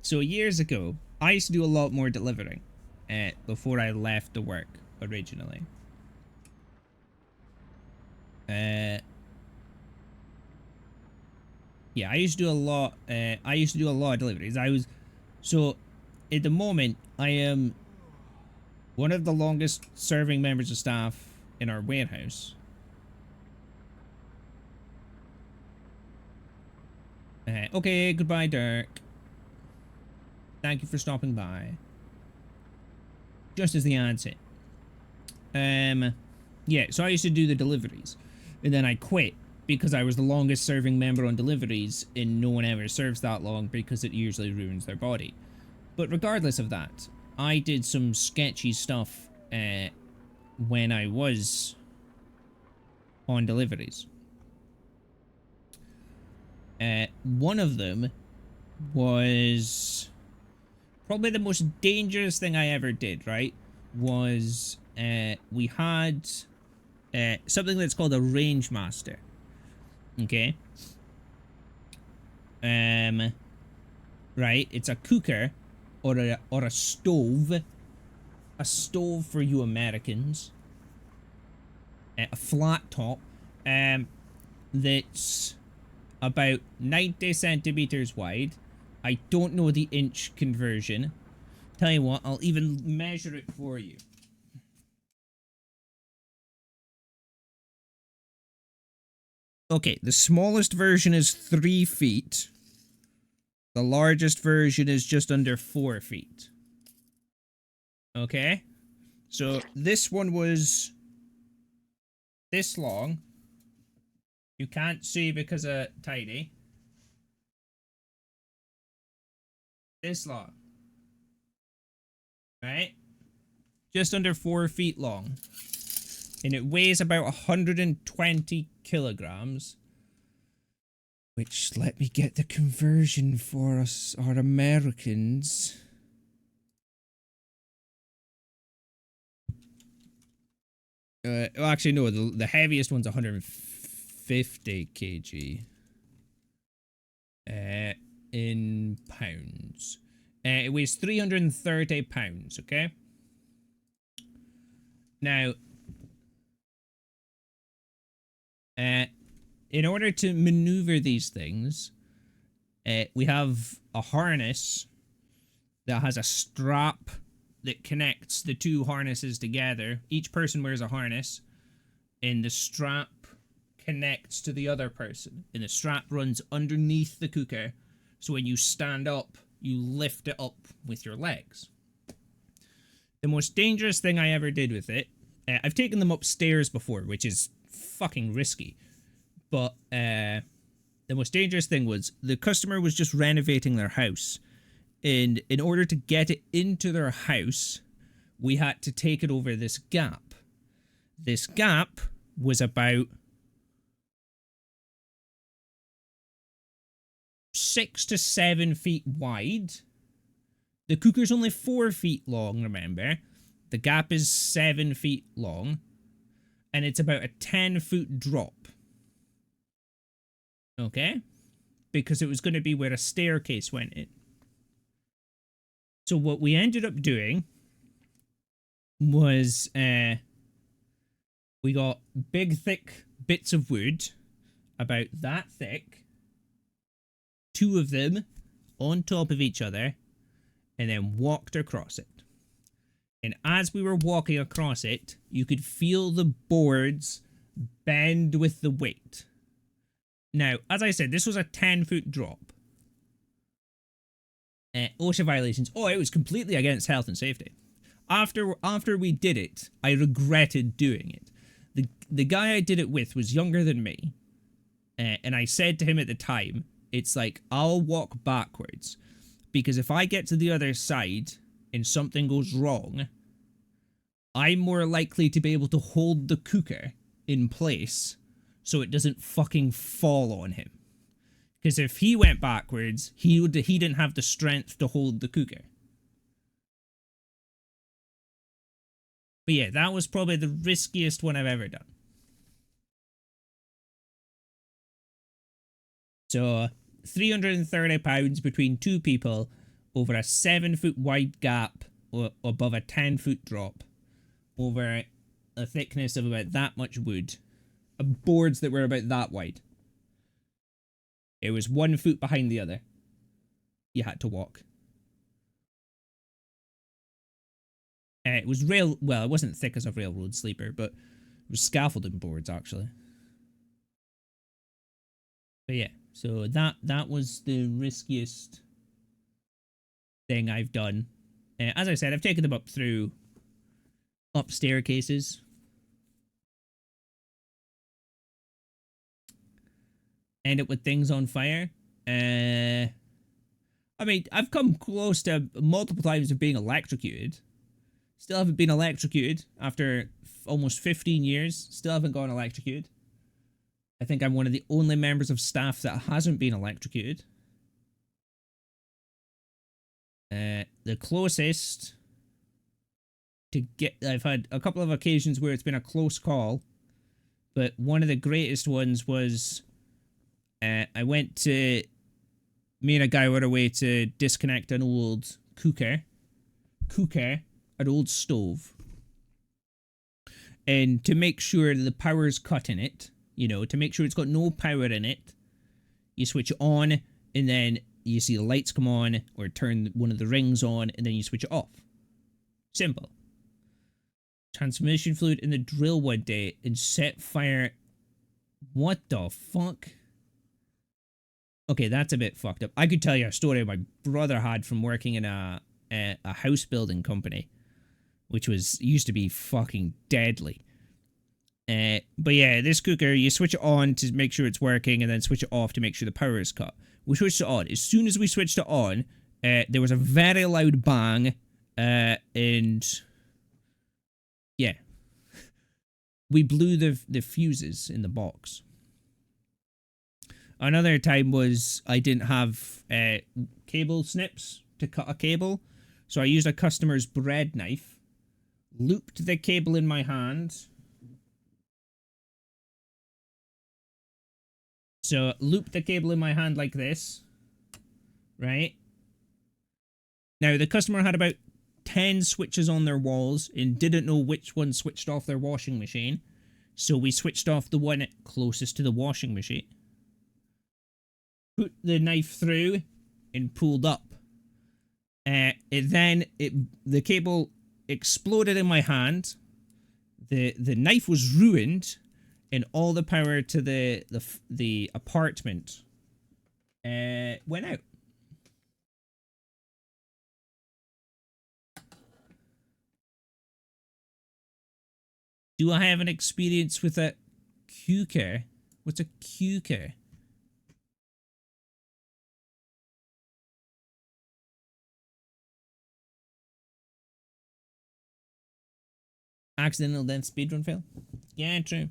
So years ago, I used to do a lot more delivering before I left the work originally. Yeah, I used to do a lot. I used to do a lot of deliveries. So at the moment, I am one of the longest serving members of staff in our warehouse. Okay, goodbye, Dirk. Thank you for stopping by. Just as the answer. Yeah, so I used to do the deliveries. And then I quit because I was the longest serving member on deliveries and no one ever serves that long because it usually ruins their body. But regardless of that, I did some sketchy stuff when I was on deliveries. One of them was probably the most dangerous thing I ever did, right? Was we had something that's called a range master. Okay. Right, it's a cooker or a stove. A stove for you Americans. A flat top. That's about 90 centimeters wide. I don't know the inch conversion. Tell you what, I'll even measure it for you. Okay, the smallest version is 3 feet. The largest version is just under 4 feet. Okay? So this one was this long. You can't see because of tiny. This long. Right? Just under 4 feet long. And it weighs about 120 kilograms. Which, let me get the conversion for us, our Americans. Well, actually, no. The heaviest one's 150 kg. In pounds. It weighs 330 pounds. Okay. Now, in order to maneuver these things, we have a harness that has a strap that connects the two harnesses together. Each person wears a harness, and the strap connects to the other person, and the strap runs underneath the cooker, so when you stand up, you lift it up with your legs. The most dangerous thing I ever did with it, I've taken them upstairs before, which is fucking risky, but the most dangerous thing was the customer was just renovating their house, and in order to get it into their house, we had to take it over this gap. This gap was about 6 to 7 feet wide. The cooker's only 4 feet long, remember? The gap is 7 feet long. And it's about a 10-foot drop. Okay? Because it was going to be where a staircase went in. So what we ended up doing was we got big, thick bits of wood, about that thick, 2 of them on top of each other, and then walked across it. And as we were walking across it, you could feel the boards bend with the weight. Now, as I said, this was a 10-foot drop. OSHA violations. Oh, it was completely against health and safety. After we did it, I regretted doing it. The guy I did it with was younger than me. And I said to him at the time, it's like, I'll walk backwards. Because if I get to the other side and something goes wrong, I'm more likely to be able to hold the cooker in place so it doesn't fucking fall on him. Because if he went backwards, he didn't have the strength to hold the cooker. But yeah, that was probably the riskiest one I've ever done. So, 330 pounds between 2 people over a 7-foot wide gap above a 10-foot drop over a thickness of about that much wood. Boards that were about that wide. It was 1 foot behind the other. You had to walk. It was well, it wasn't thick as a railroad sleeper, but it was scaffolding boards, actually. But yeah, so that was the riskiest thing I've done. As I said, I've taken them up staircases. End up with things on fire. I mean, I've come close to multiple times of being electrocuted. Still haven't been electrocuted after almost 15 years. Still haven't gone electrocuted. I think I'm one of the only members of staff that hasn't been electrocuted. The closest to get... I've had a couple of occasions where it's been a close call. But one of the greatest ones was... I went to... Me and a guy were away to disconnect an old cooker. An old stove. And to make sure the power's cut in it, you know, to make sure it's got no power in it, you switch it on, and then you see the lights come on, or turn one of the rings on, and then you switch it off. Simple. Transmission fluid in the drill one day and set fire... What the fuck? Okay, that's a bit fucked up. I could tell you a story my brother had from working in a house building company, which used to be fucking deadly. But yeah, this cooker, you switch it on to make sure it's working, and then switch it off to make sure the power is cut. We switched it on. As soon as we switched it on, there was a very loud bang, and yeah, we blew the fuses in the box. Another time was I didn't have cable snips to cut a cable, so I used a customer's bread knife, looped the cable in my hand, So loop the cable in my hand like this, right? Now the customer had about 10 switches on their walls and didn't know which one switched off their washing machine. So we switched off the one closest to the washing machine. Put the knife through and pulled up. The cable exploded in my hand. The knife was ruined, and all the power to the apartment went out. Do I have an experience with a QK? What's a QK? Accidental then speedrun fail? Yeah, true.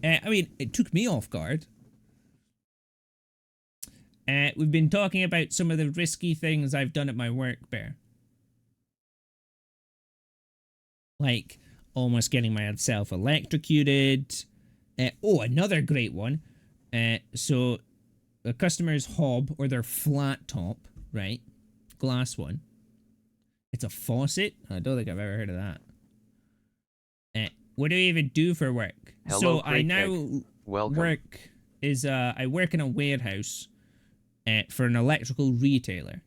I mean, it took me off guard. We've been talking about some of the risky things I've done at my work, Bear. Like, almost getting myself electrocuted. Another great one. So, a customer's hob, or their flat top, right? Glass one. It's a faucet? I don't think I've ever heard of that. What do I even do for work? Hello, so I now Welcome. I work in a warehouse for an electrical retailer.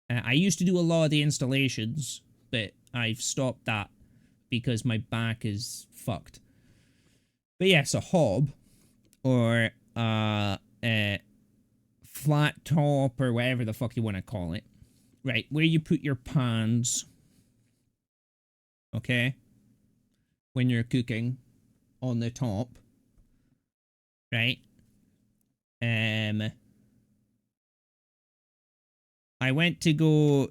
I used to do a lot of the installations, but I've stopped that because my back is fucked. But yes, a hob or a flat top or whatever the fuck you want to call it. Right, where you put your pans, okay, when you're cooking, on the top, right? I went to go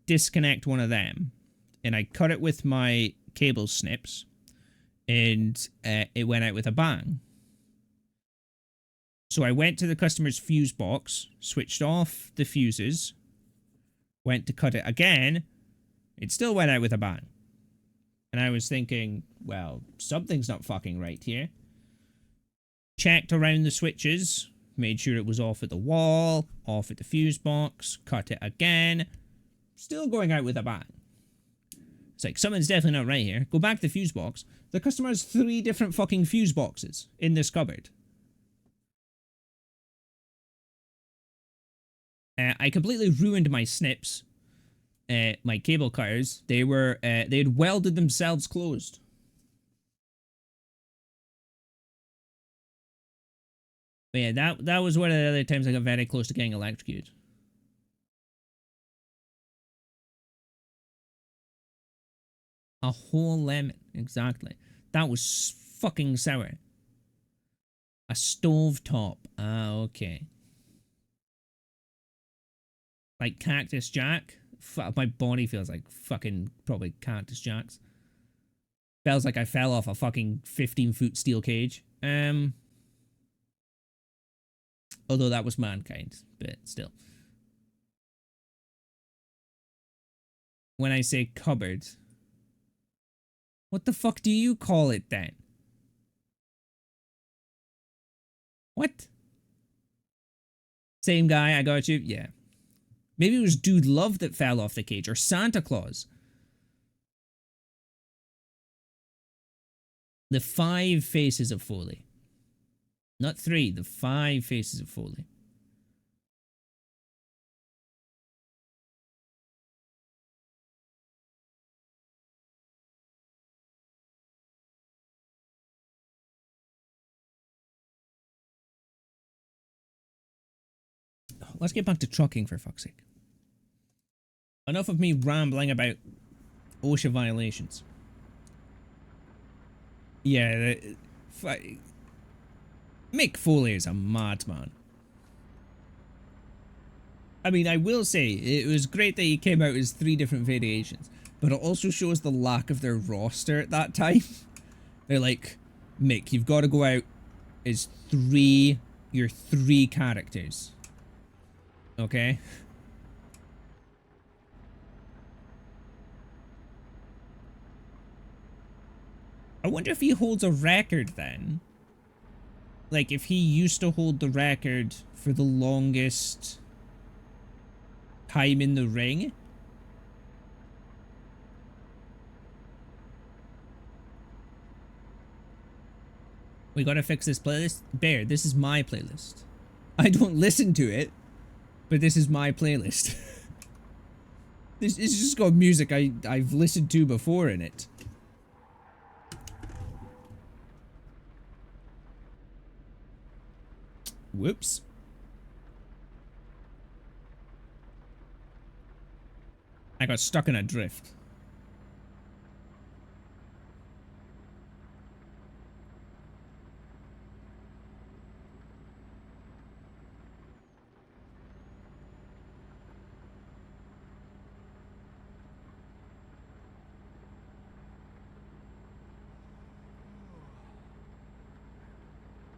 disconnect one of them, and I cut it with my cable snips, and it went out with a bang. So I went to the customer's fuse box, switched off the fuses, went to cut it again, it still went out with a bang. And I was thinking, well, something's not fucking right here. Checked around the switches, made sure it was off at the wall, off at the fuse box, cut it again, still going out with a bang. It's like, something's definitely not right here. Go back to the fuse box. The customer has 3 different fucking fuse boxes in this cupboard. I completely ruined my snips. My cable cutters. They had welded themselves closed. But yeah, that was one of the other times I got very close to getting electrocuted. A whole lemon, exactly. That was fucking sour. A stove top. Ah, okay. Like Cactus Jack. My body feels like fucking probably Cactus Jack's. Feels like I fell off a fucking 15-foot steel cage. Although that was mankind, but still. When I say cupboard, what the fuck do you call it then? What? Same guy, I got you. Yeah. Maybe it was Dude Love that fell off the cage, or Santa Claus. The 5 faces of Foley. Not 3, the 5 faces of Foley. Let's get back to trucking, for fuck's sake. Enough of me rambling about OSHA violations. Yeah, Mick Foley is a madman. I mean, I will say, it was great that he came out as 3 different variations, but it also shows the lack of their roster at that time. They're like, Mick, you've got to go out as your 3 characters. Okay? I wonder if he holds a record then. Like, if he used to hold the record for the longest time in the ring. We gotta fix this playlist. Bear, this is my playlist. I don't listen to it, but this is my playlist. This is just got music I've listened to before in it. Whoops. I got stuck in a drift.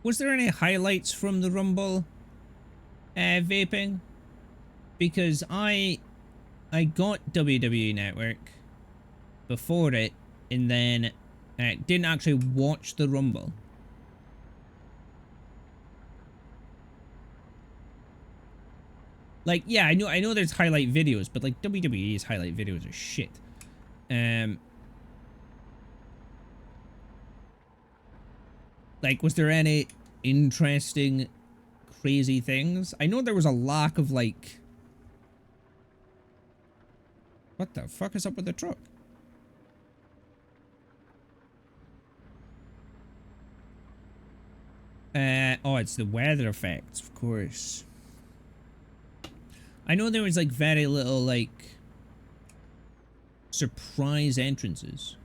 Was there any highlights from the Rumble vaping? Because I got WWE Network before it, and then didn't actually watch the Rumble. Like, yeah, I know there's highlight videos, but like WWE's highlight videos are shit. Like, was there any interesting, crazy things? I know there was a lack of, like... What the fuck is up with the truck? Oh, it's the weather effects, of course. I know there was, like, very little, like... surprise entrances.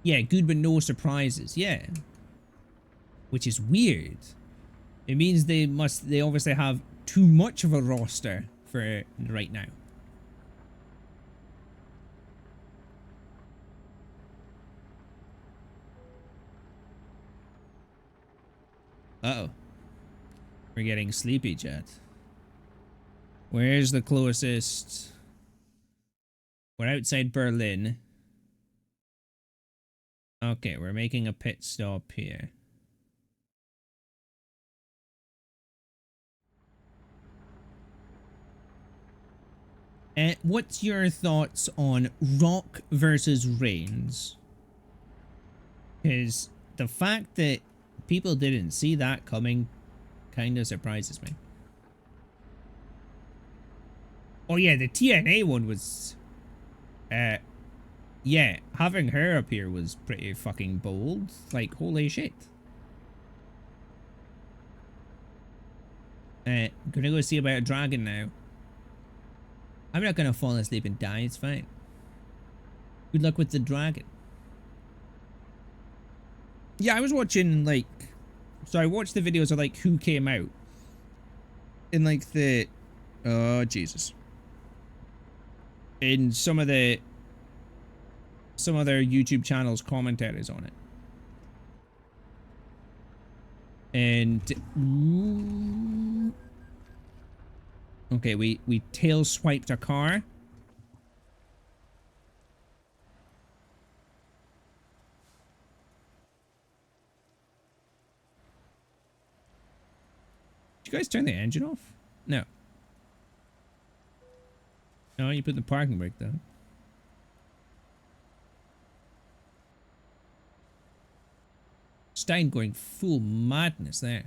Yeah, good but no surprises, yeah. Which is weird. It means they obviously have too much of a roster for right now. Uh-oh. We're getting sleepy, chat. Where's the closest? We're outside Berlin. Okay, we're making a pit stop here. What's your thoughts on Rock versus Reigns? Because the fact that people didn't see that coming kind of surprises me. Oh yeah, the TNA one was... yeah, having her up here was pretty fucking bold. Like, holy shit. Gonna go see about a dragon now. I'm not gonna fall asleep and die, it's fine. Good luck with the dragon. Yeah, I was watching, like... So I watched the videos of, like, who came out. In, like, the... Oh, Jesus. In some of their YouTube channels' commentaries on it. And... Ooh. Okay, we tail swiped a car. Did you guys turn the engine off? No. No, you put the parking brake down. Stein going full madness there.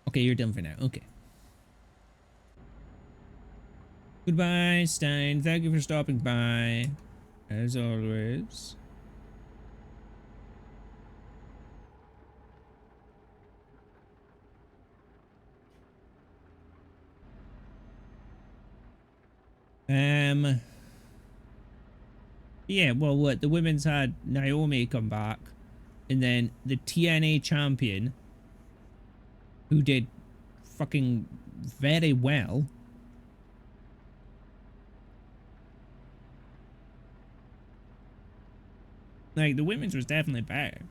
Okay, you're done for now. Okay. Goodbye, Stein. Thank you for stopping by. As always. Yeah, well, what? The women's had Naomi come back. And then the TNA champion, who did fucking very well. Like, the women's was definitely better.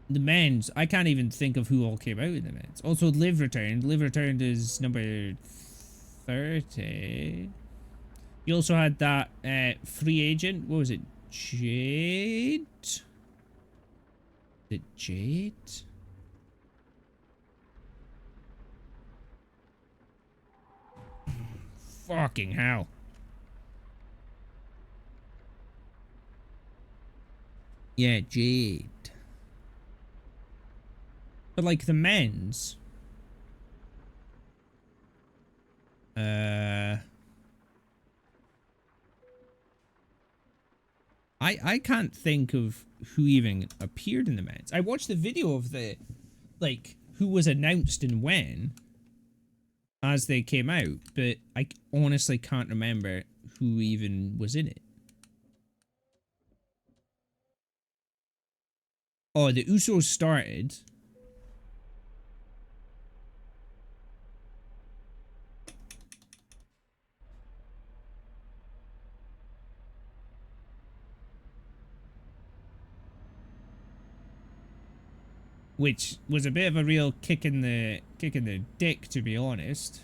The men's, I can't even think of who all came out in the men's. Also, Liv returned. Liv returned is number 30. You also had that free agent. What was it? Jade? The Jade? Fucking hell. Yeah, Jade. But like the men's. I can't think of who even appeared in the men's. I watched the video of the, like, who was announced and when as they came out, but I honestly can't remember who even was in it. Oh, the Usos started. Which was a bit of a real kick in the dick, to be honest.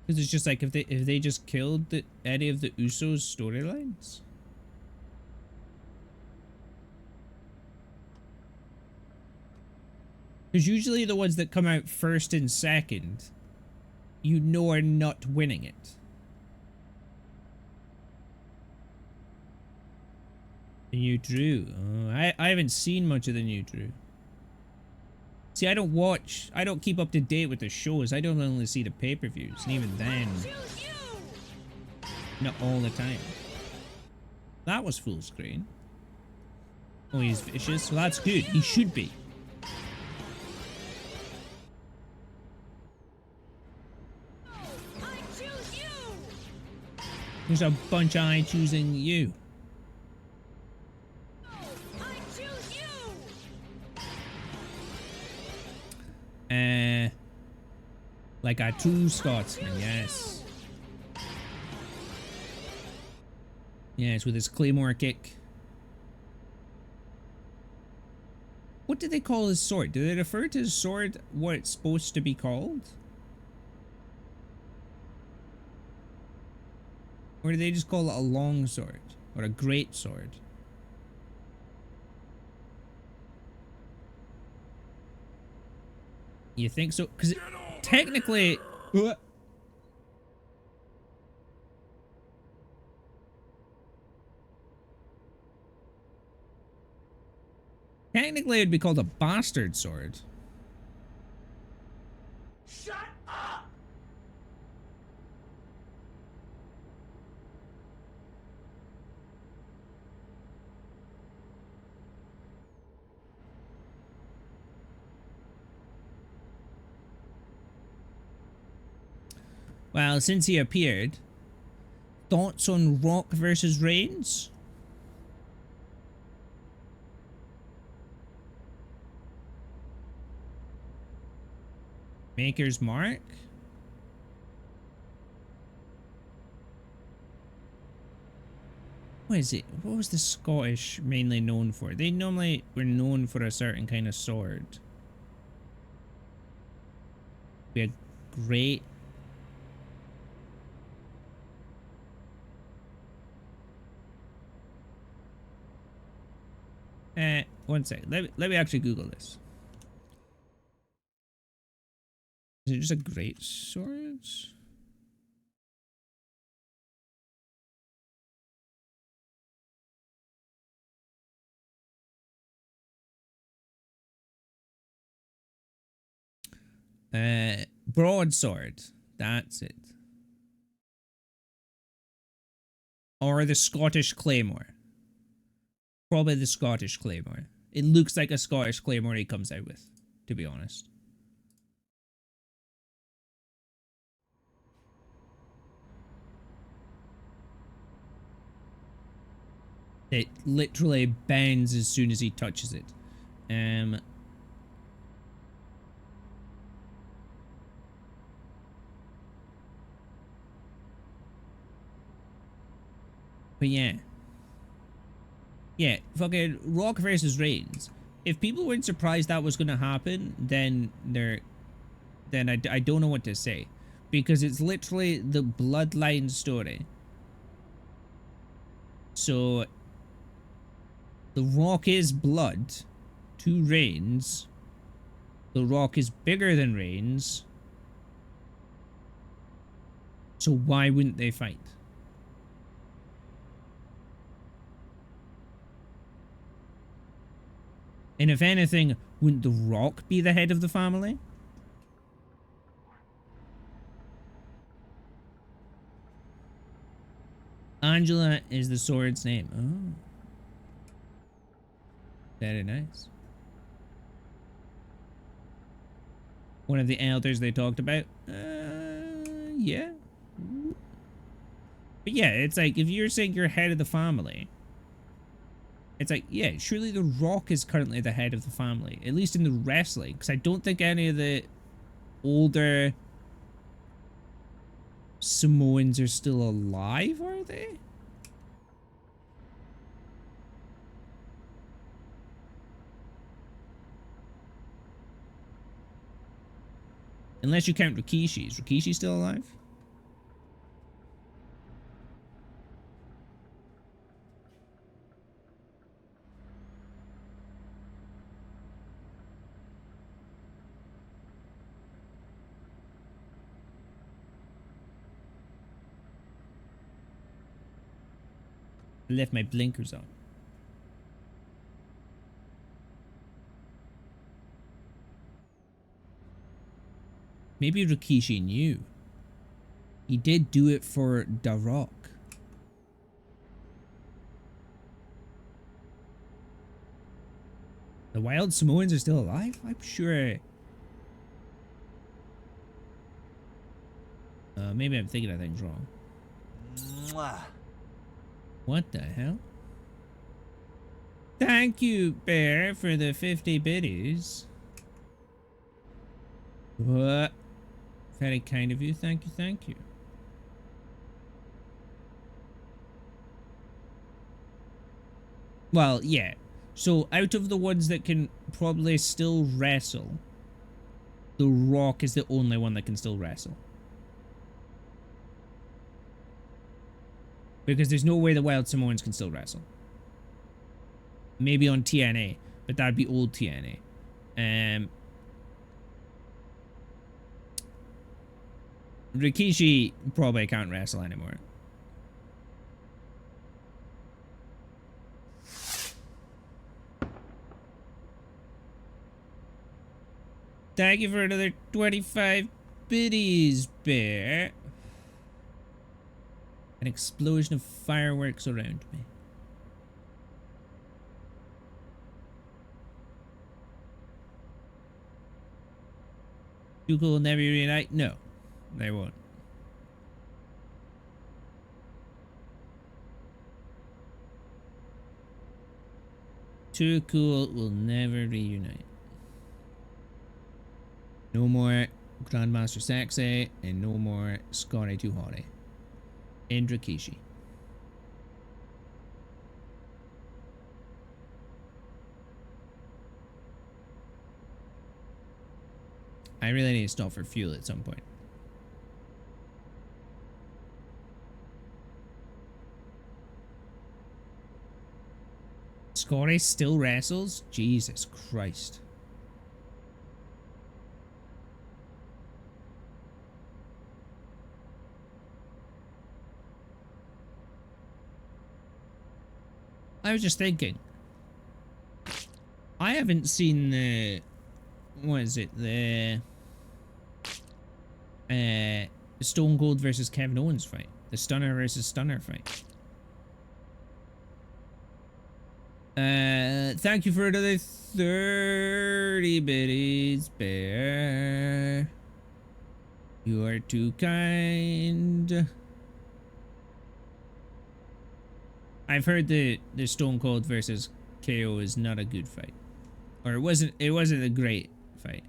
Because it's just like if they just killed any of the Usos storylines. Because usually the ones that come out first and second, you know, are not winning it. The new Drew. Oh, I haven't seen much of the new Drew. See, I don't keep up to date with the shows. I don't only see the pay-per-views, and even then, not all the time. That was full screen. Oh, he's vicious. Well, that's good. He should be. There's a bunch of I choosing you. Like a true Scotsman, yes. Yes, with his claymore kick. What do they call his sword? Do they refer to his sword what it's supposed to be called? Or do they just call it a long sword? Or a great sword? You think so? Because technically... Technically, it'd be called a bastard sword. Shut up! Well, since he appeared, thoughts on Rock versus Reigns? Maker's Mark? What is it? What was the Scottish mainly known for? They normally were known for a certain kind of sword. We had great... one second. Let me actually Google this. Is it just a great sword? Broadsword. That's it. Or the Scottish Claymore. Probably the Scottish Claymore. It looks like a Scottish Claymore he comes out with, to be honest. It literally bends as soon as he touches it. But yeah. Yeah, fucking Rock versus Reigns. If people weren't surprised that was gonna happen, then I don't know what to say. because it's literally the bloodline story. So the Rock is blood to Reigns. The Rock is bigger than Reigns. So why wouldn't they fight? And if anything, wouldn't The Rock be the head of the family? Angela is the sword's name. Oh. Very nice. One of the elders they talked about. Yeah. But yeah, it's like, if you're saying you're head of the family, it's like, yeah, surely The Rock is currently the head of the family, at least in the wrestling, because I don't think any of the older Samoans are still alive, are they? Unless you count Rikishi. Is Rikishi still alive? I left my blinkers on. Maybe Rikishi knew. He did do it for The Rock. The wild Samoans are still alive? I'm sure. Maybe I'm thinking of things wrong. Mwah. What the hell? Thank you, Bear, for the 50 biddies. What? Very kind of you. Thank you, thank you. Well, yeah. So, out of the ones that can probably still wrestle, The Rock is the only one that can still wrestle. Because there's no way the Wild Samoans can still wrestle. Maybe on TNA, but that'd be old TNA. Rikishi probably can't wrestle anymore. Thank you for another 25 biddies, Bear. An explosion of fireworks around me. Tuco will never reunite? No, they won't. Too Cool will never reunite. No more Grandmaster Sexay and no more Scotty Too Hottie. And Rikishi. I really need to stop for fuel at some point. Scotty still wrestles? Jesus Christ. I was just thinking. I haven't seen the... What is it? The... Stone Cold versus Kevin Owens fight. The Stunner versus Stunner fight. Thank you for another 30 biddies, Bear. You are too kind. I've heard the Stone Cold versus KO is not a good fight. Or it wasn't a great fight.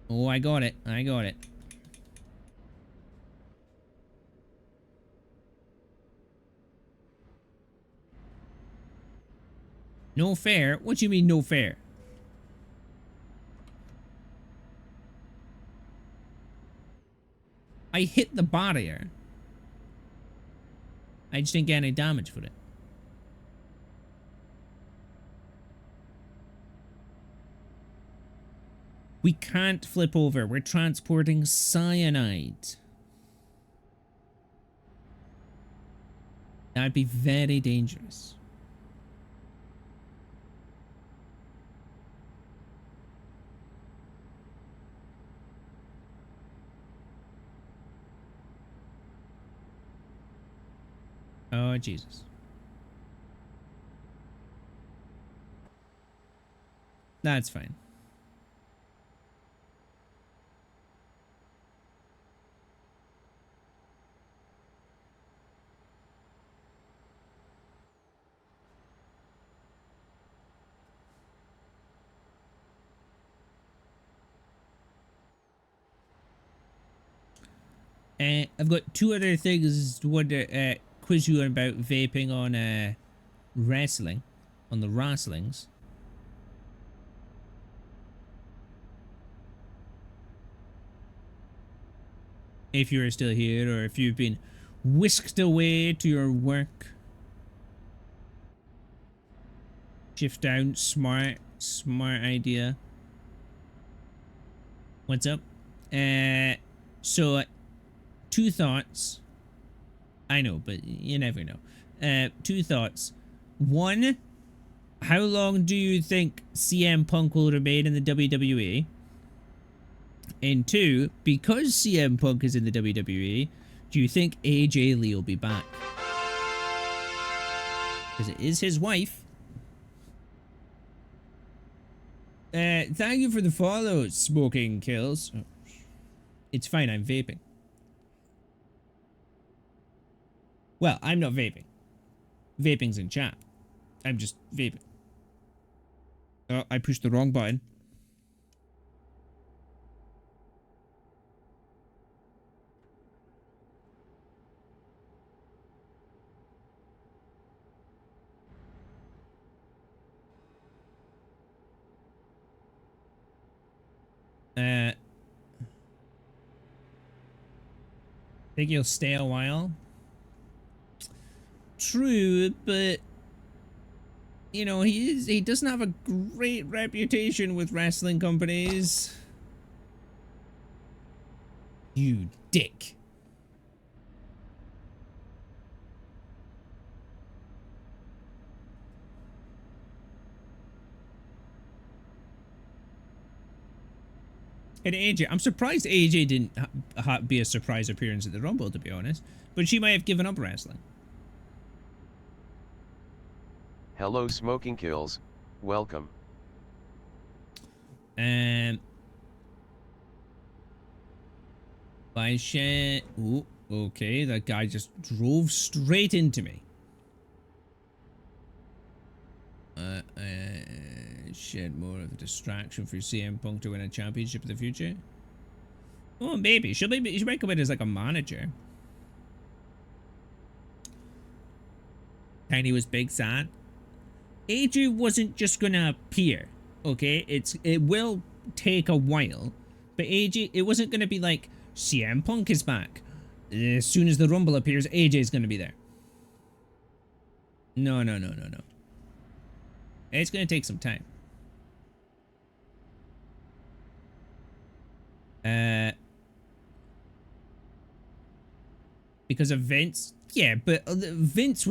Oh, I got it. I got it. No fair? What do you mean no fair? I hit the barrier. I just didn't get any damage for it. We can't flip over. We're transporting cyanide. That'd be very dangerous. Oh, Jesus. That's fine. I've got two other things to wonder, quiz you about vaping on wrestling, on the wrestlings. If you're still here, or if you've been whisked away to your work. Shift down, smart idea. What's up? So, two thoughts. I know, but you never know. Two thoughts. One, how long do you think CM Punk will remain in the WWE? And two, because CM Punk is in the WWE, do you think AJ Lee will be back? Because it is his wife. Thank you for the follow, Smoking Kills. Oh, it's fine, I'm vaping. Well, I'm not vaping. Vaping's in chat. I'm just vaping. Oh, I pushed the wrong button. Think you'll stay a while? True, but you know, he doesn't have a great reputation with wrestling companies. You dick. And AJ, I'm surprised AJ didn't be a surprise appearance at the Rumble, to be honest. But she might have given up wrestling. Hello Smoking Kills, welcome. By shit. Ooh, okay, that guy just drove straight into me. Shit, more of a distraction for CM Punk to win a championship in the future. Oh, maybe. She might come in as like a manager. Tiny was big sad. AJ wasn't just gonna appear, okay? It will take a while, but AJ, it wasn't gonna be like CM Punk is back. As soon as the Rumble appears, AJ's gonna be there. No. It's gonna take some time. Because of Vince? Yeah, but Vince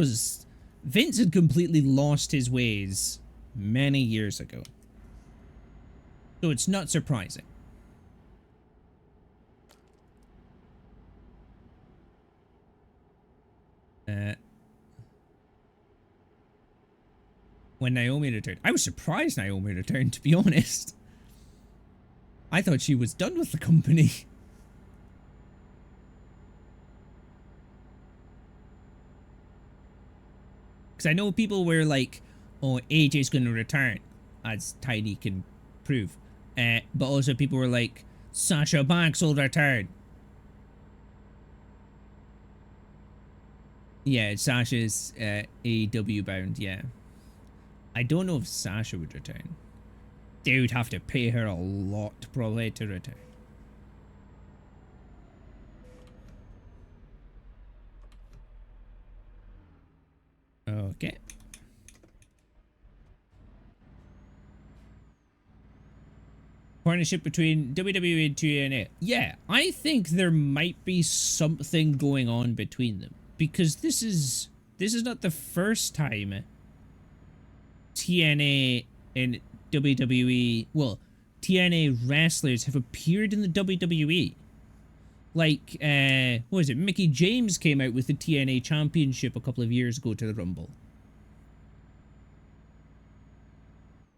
had completely lost his ways many years ago. So it's not surprising. When Naomi returned. I was surprised Naomi returned, to be honest. I thought she was done with the company. Because I know people were like, oh, AJ's going to return, as Tiny can prove. But also people were like, Sasha Banks will return. Yeah, Sasha's AEW bound, yeah. I don't know if Sasha would return. They would have to pay her a lot probably to return. Okay. Partnership between WWE and TNA. Yeah, I think there might be something going on between them because this is not the first time TNA and WWE, well, TNA wrestlers have appeared in the WWE. Like, what was it? Mickey James came out with the TNA Championship a couple of years ago to the Rumble.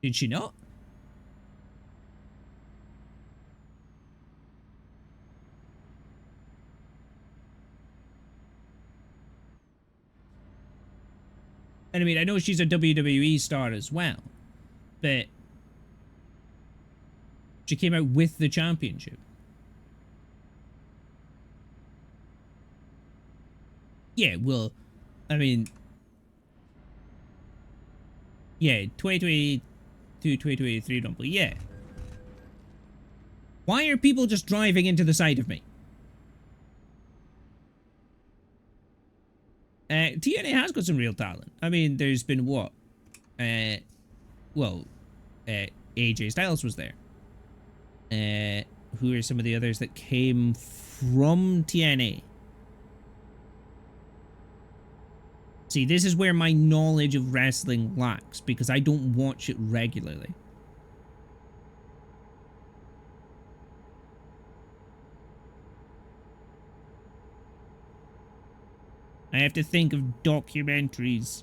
Did she not? And I mean, I know she's a WWE star as well, but she came out with the championship. Yeah, well, I mean, yeah, 2022, 2023 Rumble, yeah. Why are people just driving into the side of me? TNA has got some real talent. I mean, there's been what? Well, AJ Styles was there. Who are some of the others that came from TNA? See, this is where my knowledge of wrestling lacks because I don't watch it regularly. I have to think of documentaries.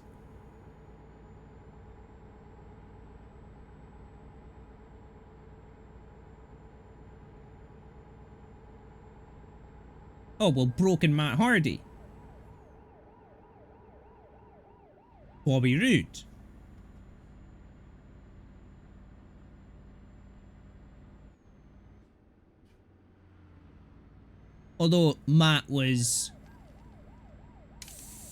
Oh, well, Broken Matt Hardy. Bobby Roode. Although Matt was...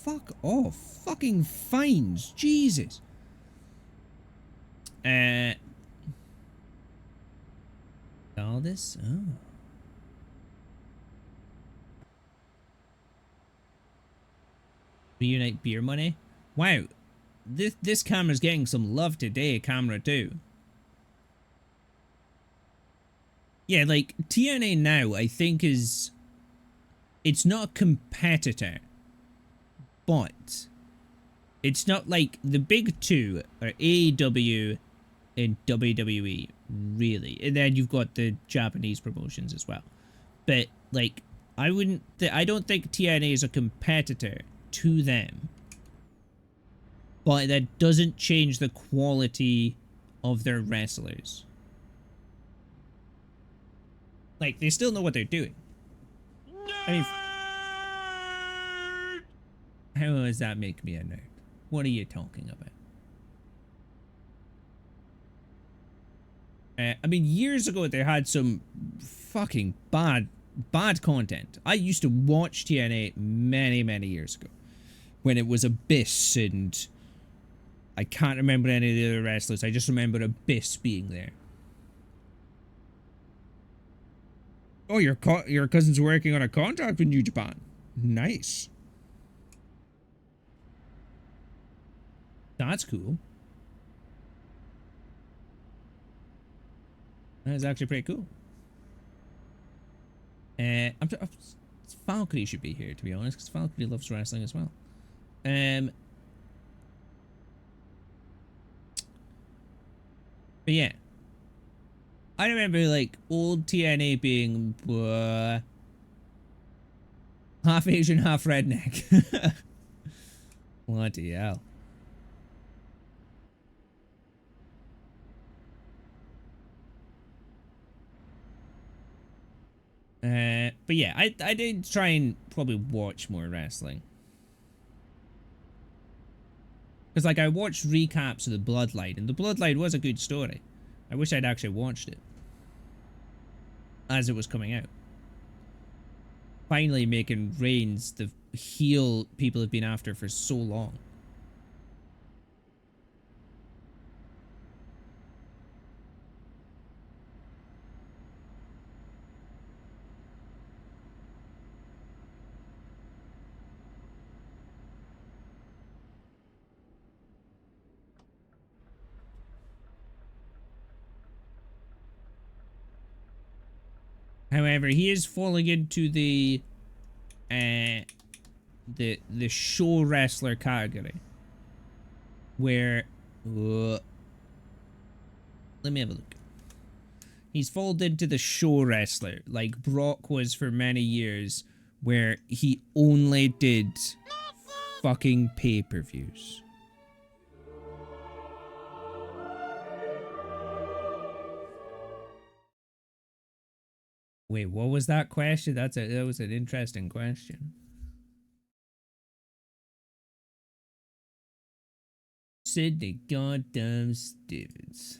Fuck off. Fucking fines. Jesus. All this? Oh. Reunite beer money? Wow. This camera's getting some love today, camera 2. Yeah, like, TNA now, I think is... It's not a competitor. But... It's not like... The big two are AEW and WWE, really. And then you've got the Japanese promotions as well. But, like, I don't think TNA is a competitor to them. But that doesn't change the quality of their wrestlers. Like, they still know what they're doing. I mean, how does that make me a nerd? What are you talking about? I mean, years ago they had some fucking bad content. I used to watch TNA many years ago when it was Abyss and I can't remember any of the other wrestlers. I just remember Abyss being there. Oh, your cousin's working on a contract with New Japan. Nice. That's cool. That's actually pretty cool. Valkyrie should be here, to be honest, because Valkyrie loves wrestling as well. But yeah. I remember, like, old TNA being half Asian, half redneck. Bloody hell. But yeah, I did try and probably watch more wrestling. Because, like, I watched recaps of the Bloodline, and the Bloodline was a good story. I wish I'd actually watched it as it was coming out. Finally making Reigns the heel people have been after for so long. However, he is falling into the show wrestler category, where let me have a look. He's folded into the show wrestler, like Brock was for many years, where he only did fucking pay-per-views. Wait, what was that question? That was an interesting question. Sidney goddamn Stevens.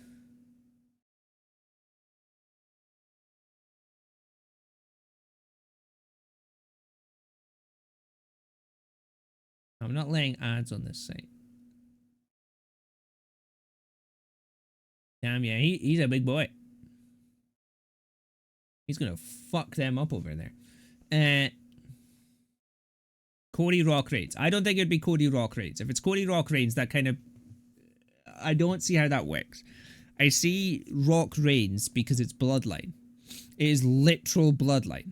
I'm not laying ads on this site. Damn, yeah, he's a big boy. He's gonna fuck them up over there. Cody Rock Reigns. I don't think it'd be Cody Rock Reigns. If it's Cody Rock Reigns, that kind of... I don't see how that works. I see Rock Reigns because it's bloodline. It is literal bloodline.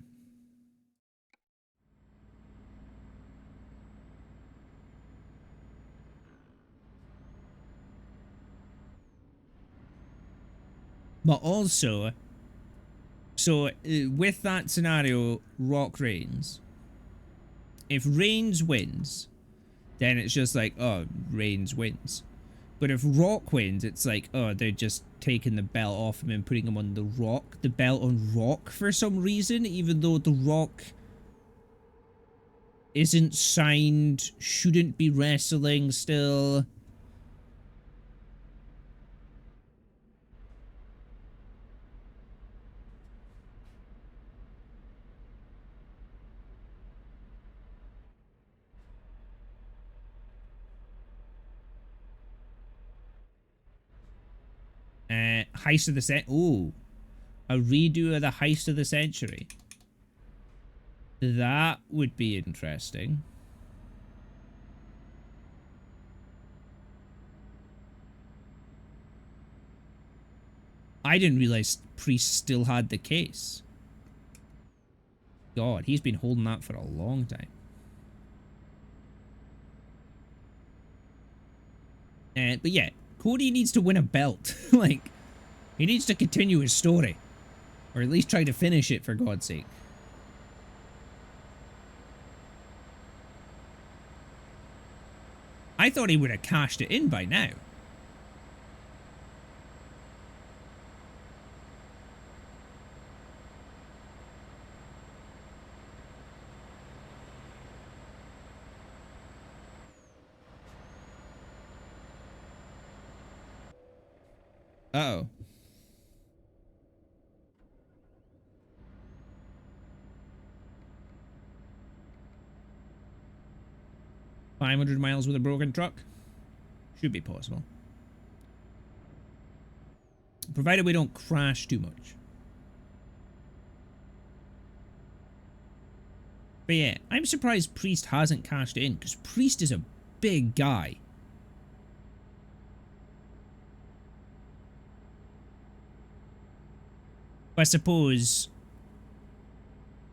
But also... So, with that scenario, Rock Reigns... If Reigns wins, then it's just like, oh, Reigns wins. But if Rock wins, it's like, oh, they're just taking the belt off him and putting him on the belt on Rock for some reason, even though the Rock isn't signed, shouldn't be wrestling still. Heist of the Ooh. A redo of the Heist of the Century. That would be interesting. I didn't realize Priest still had the case. God, he's been holding that for a long time. But yeah, Cody needs to win a belt. Like, he needs to continue his story. Or at least try to finish it, for God's sake. I thought he would have cashed it in by now. Uh-oh. $500 miles with a broken truck? Should be possible. Provided we don't crash too much. But yeah, I'm surprised Priest hasn't cashed it in, because Priest is a big guy. I suppose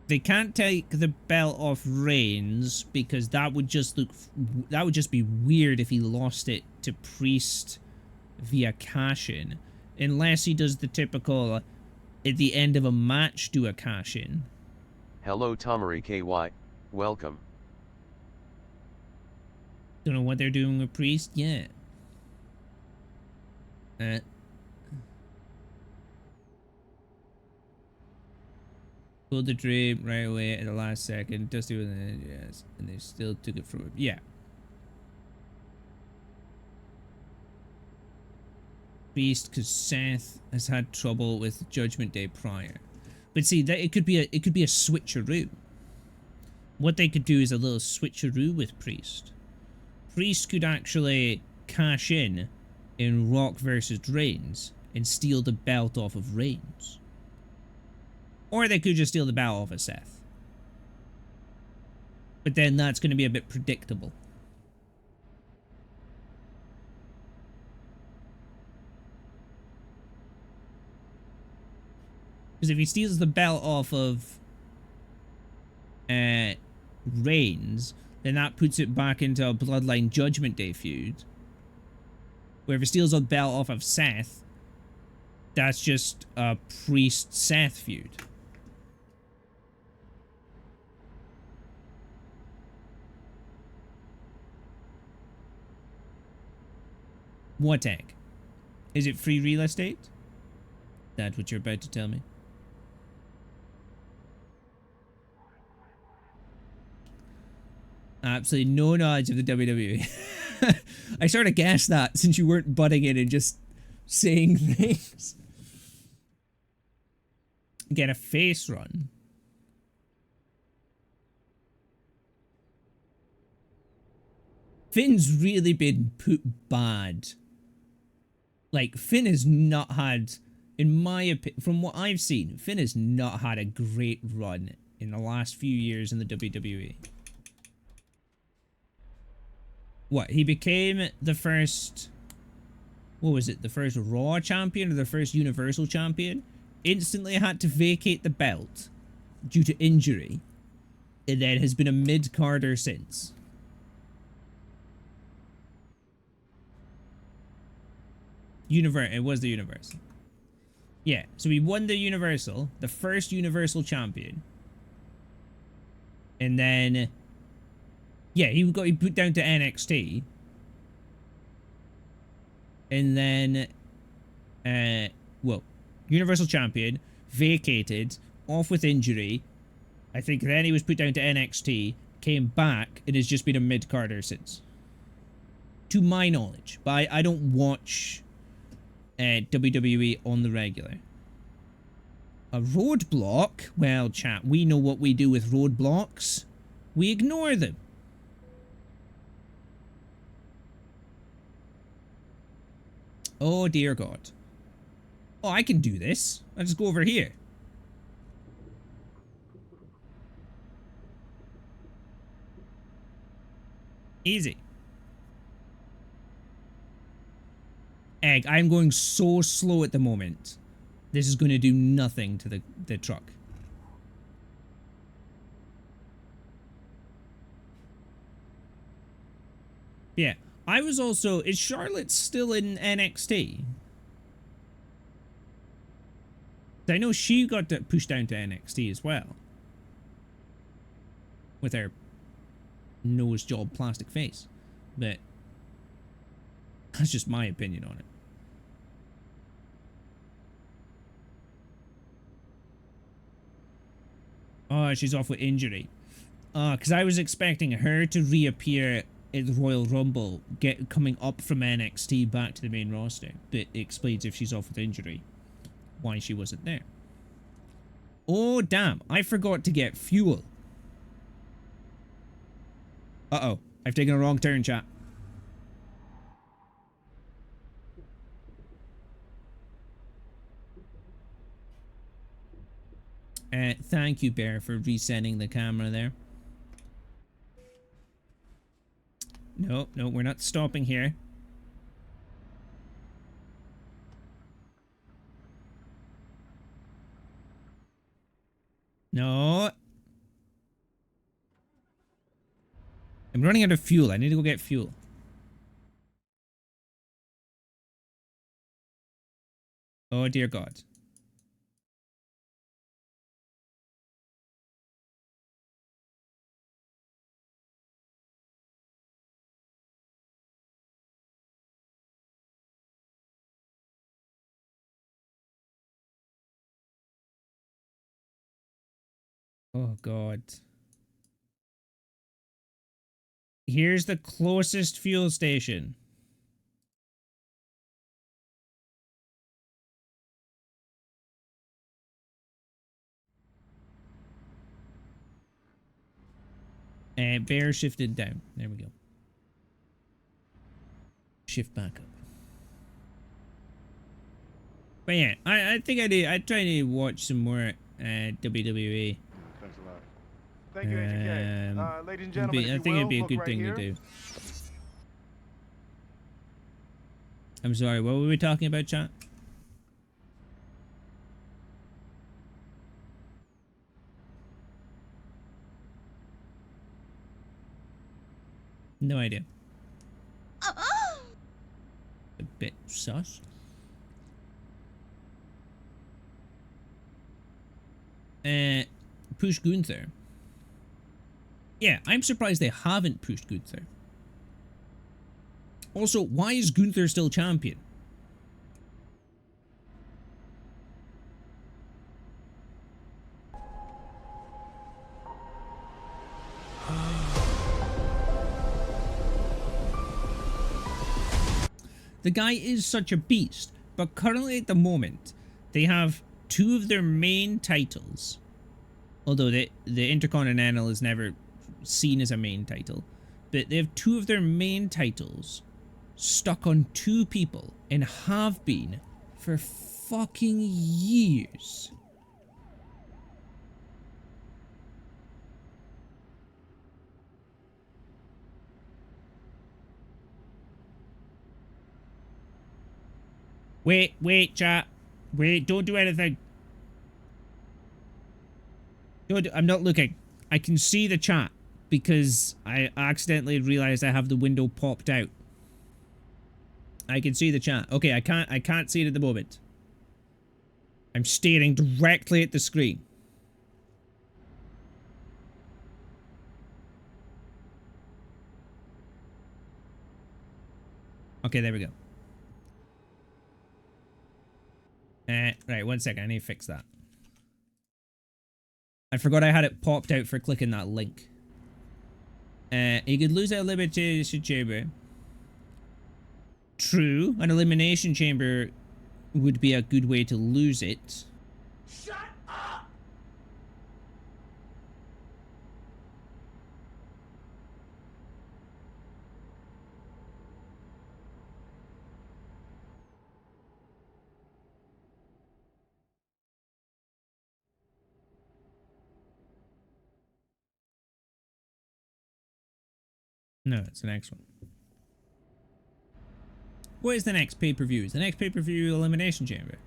they can't take the belt off Reigns because that would just be weird if he lost it to Priest via cash-in, unless he does the typical at the end of a match do a cash-in. Hello Tomari KY, welcome. Don't know what they're doing with Priest yet. Pulled the drape right away at the last second. Dusty with it, yes, and they still took it from him. Yeah. Priest, because Seth has had trouble with Judgment Day prior. But see, that it could be a switcheroo. What they could do is a little switcheroo with Priest. Priest could actually cash in Rock versus Reigns and steal the belt off of Reigns. Or they could just steal the belt off of Seth. But then that's going to be a bit predictable. Because if he steals the belt off of Reigns, then that puts it back into a Bloodline Judgment Day feud. Where if he steals a belt off of Seth, that's just a Priest-Seth feud. What egg? Is it free real estate? That's what you're about to tell me. Absolutely no knowledge of the WWE. I sort of guessed that since you weren't butting in and just saying things. Get a face run. Finn's really been put bad. Like, Finn has not had, in my opinion, from what I've seen, Finn has not had a great run in the last few years in the WWE. What, he became the first, what was it, the first Raw champion or the first Universal champion? Instantly had to vacate the belt due to injury, and then has been a mid-carder since. It was the Universal. Yeah, so he won the Universal, the first Universal champion. And then, yeah, he put down to NXT. And then, well, Universal champion, vacated, off with injury. I think then he was put down to NXT, came back, and has just been a mid-carder since. To my knowledge. But I don't watch WWE on the regular. A roadblock? Well, chat, we know what we do with roadblocks. We ignore them. Oh, dear God. Oh, I can do this. I'll just go over here. Easy. Egg, I'm going so slow at the moment. This is going to do nothing to the truck. Yeah, I was also... Is Charlotte still in NXT? I know she got pushed down to NXT as well. With her nose job plastic face. But that's just my opinion on it. Oh, she's off with injury. Because I was expecting her to reappear at the Royal Rumble, coming up from NXT back to the main roster. But it explains if she's off with injury, why she wasn't there. Oh, damn. I forgot to get fuel. Uh-oh. I've taken a wrong turn, chat. Thank you, Bear, for resetting the camera there. No, no, we're not stopping here. No. I'm running out of fuel. I need to go get fuel. Oh, dear God. Oh, God. Here's the closest fuel station. And Bear shifted down. There we go. Shift back up. But yeah, I think I try to watch some more WWE. Thanks a lot. Thank you, AJK. Ladies and gentlemen, I think it'd be a good thing to do. I'm sorry, what were we talking about, chat? No idea. A bit sus. Push Gunther. Yeah, I'm surprised they haven't pushed Gunther. Also, why is Gunther still champion? The guy is such a beast, but currently at the moment, they have two of their main titles. Although the Intercontinental is never seen as a main title. But they have two of their main titles stuck on two people and have been for fucking years. Wait, chat. Wait, don't do anything. I'm not looking. I can see the chat because I accidentally realized I have the window popped out. I can see the chat. Okay, I can't see it at the moment. I'm staring directly at the screen. Okay, there we go. Right, 1 second. I need to fix that. I forgot I had it popped out for clicking that link. You could lose that elimination chamber. True, an elimination chamber would be a good way to lose it. Shut up! No, it's the next one. What is the next pay-per-view? Is the next pay-per-view Elimination Chamber?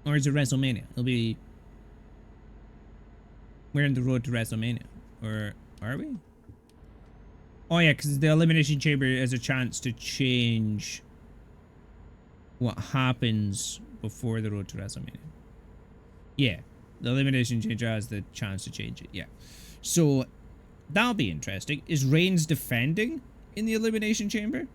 Or is it WrestleMania? It'll be... We're in the road to WrestleMania. Or are we? Oh yeah, because the Elimination Chamber has a chance to change what happens before the road to WrestleMania. Yeah, the Elimination Chamber has the chance to change it, yeah. So, that'll be interesting. Is Reigns defending in the Elimination Chamber?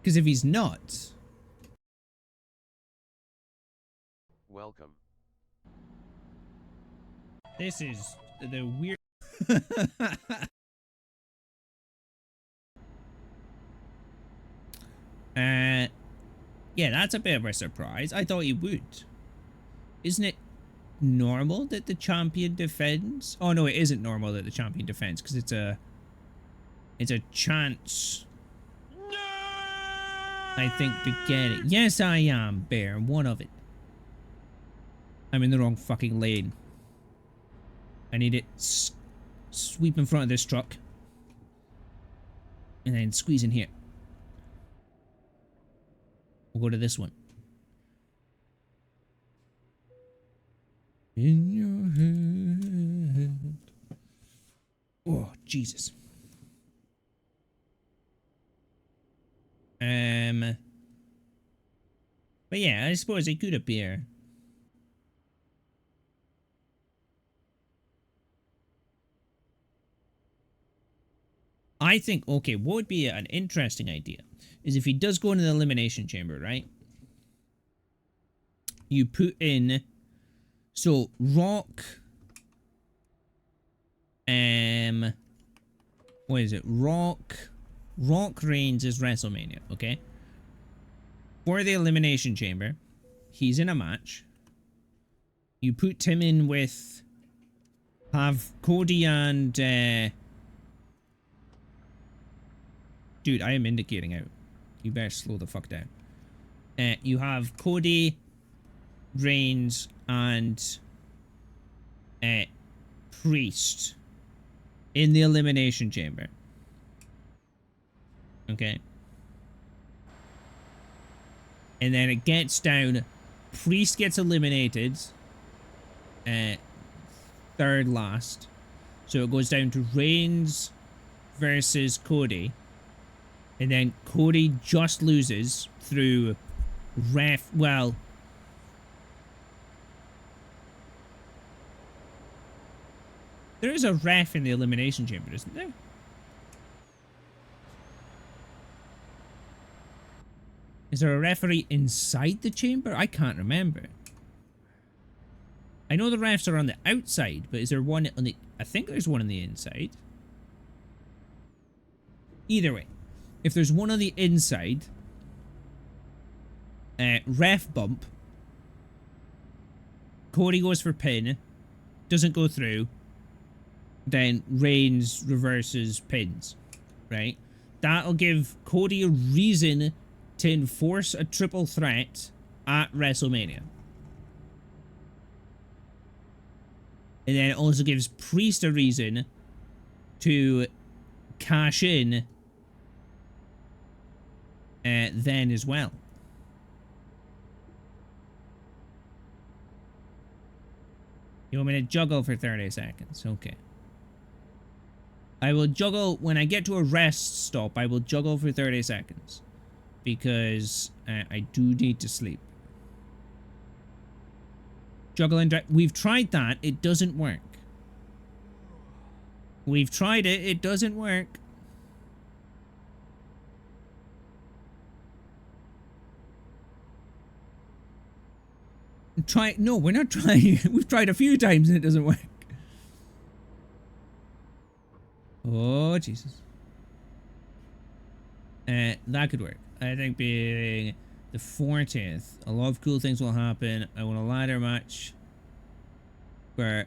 Because if he's not... Welcome. This is the weird... Yeah, that's a bit of a surprise. I thought he would. Isn't it normal that the champion defends? Oh no, it isn't normal that the champion defends because it's a chance. No! I think to get it. Yes, I am, Bear. One of it. I'm in the wrong fucking lane. I need it sweep in front of this truck. And then squeeze in here. We'll go to this one. In your head. Oh, Jesus. But yeah, I suppose it could appear. I think, okay, what would be an interesting idea is if he does go into the Elimination Chamber, right? You put in... So, Rock... What is it? Rock Reigns is WrestleMania, okay? For the Elimination Chamber, he's in a match. You put him in with... Have Cody and... Dude, I am indicating out. You better slow the fuck down. You have Cody, Reigns, and Priest in the elimination chamber. Okay. And then it gets down. Priest gets eliminated. Third last. So it goes down to Reigns versus Cody. And then Cody just loses through ref. Well, there is a ref in the elimination chamber, isn't there? Is there a referee inside the chamber? I can't remember. I know the refs are on the outside, but is there one on the... I think there's one on the inside. Either way, if there's one on the inside, ref bump, Cody goes for pin, doesn't go through, then Reigns reverses pins, right? That'll give Cody a reason to enforce a triple threat at WrestleMania. And then it also gives Priest a reason to cash in then as well. You want me to juggle for 30 seconds? Okay. I will juggle when I get to a rest stop. I will juggle for 30 seconds. Because I do need to sleep. Juggling. We've tried that. It doesn't work. We've tried it. It doesn't work. Try. No, we're not trying. We've tried a few times and it doesn't work. Oh, Jesus. That could work. I think being the 40th, a lot of cool things will happen. I want a ladder match for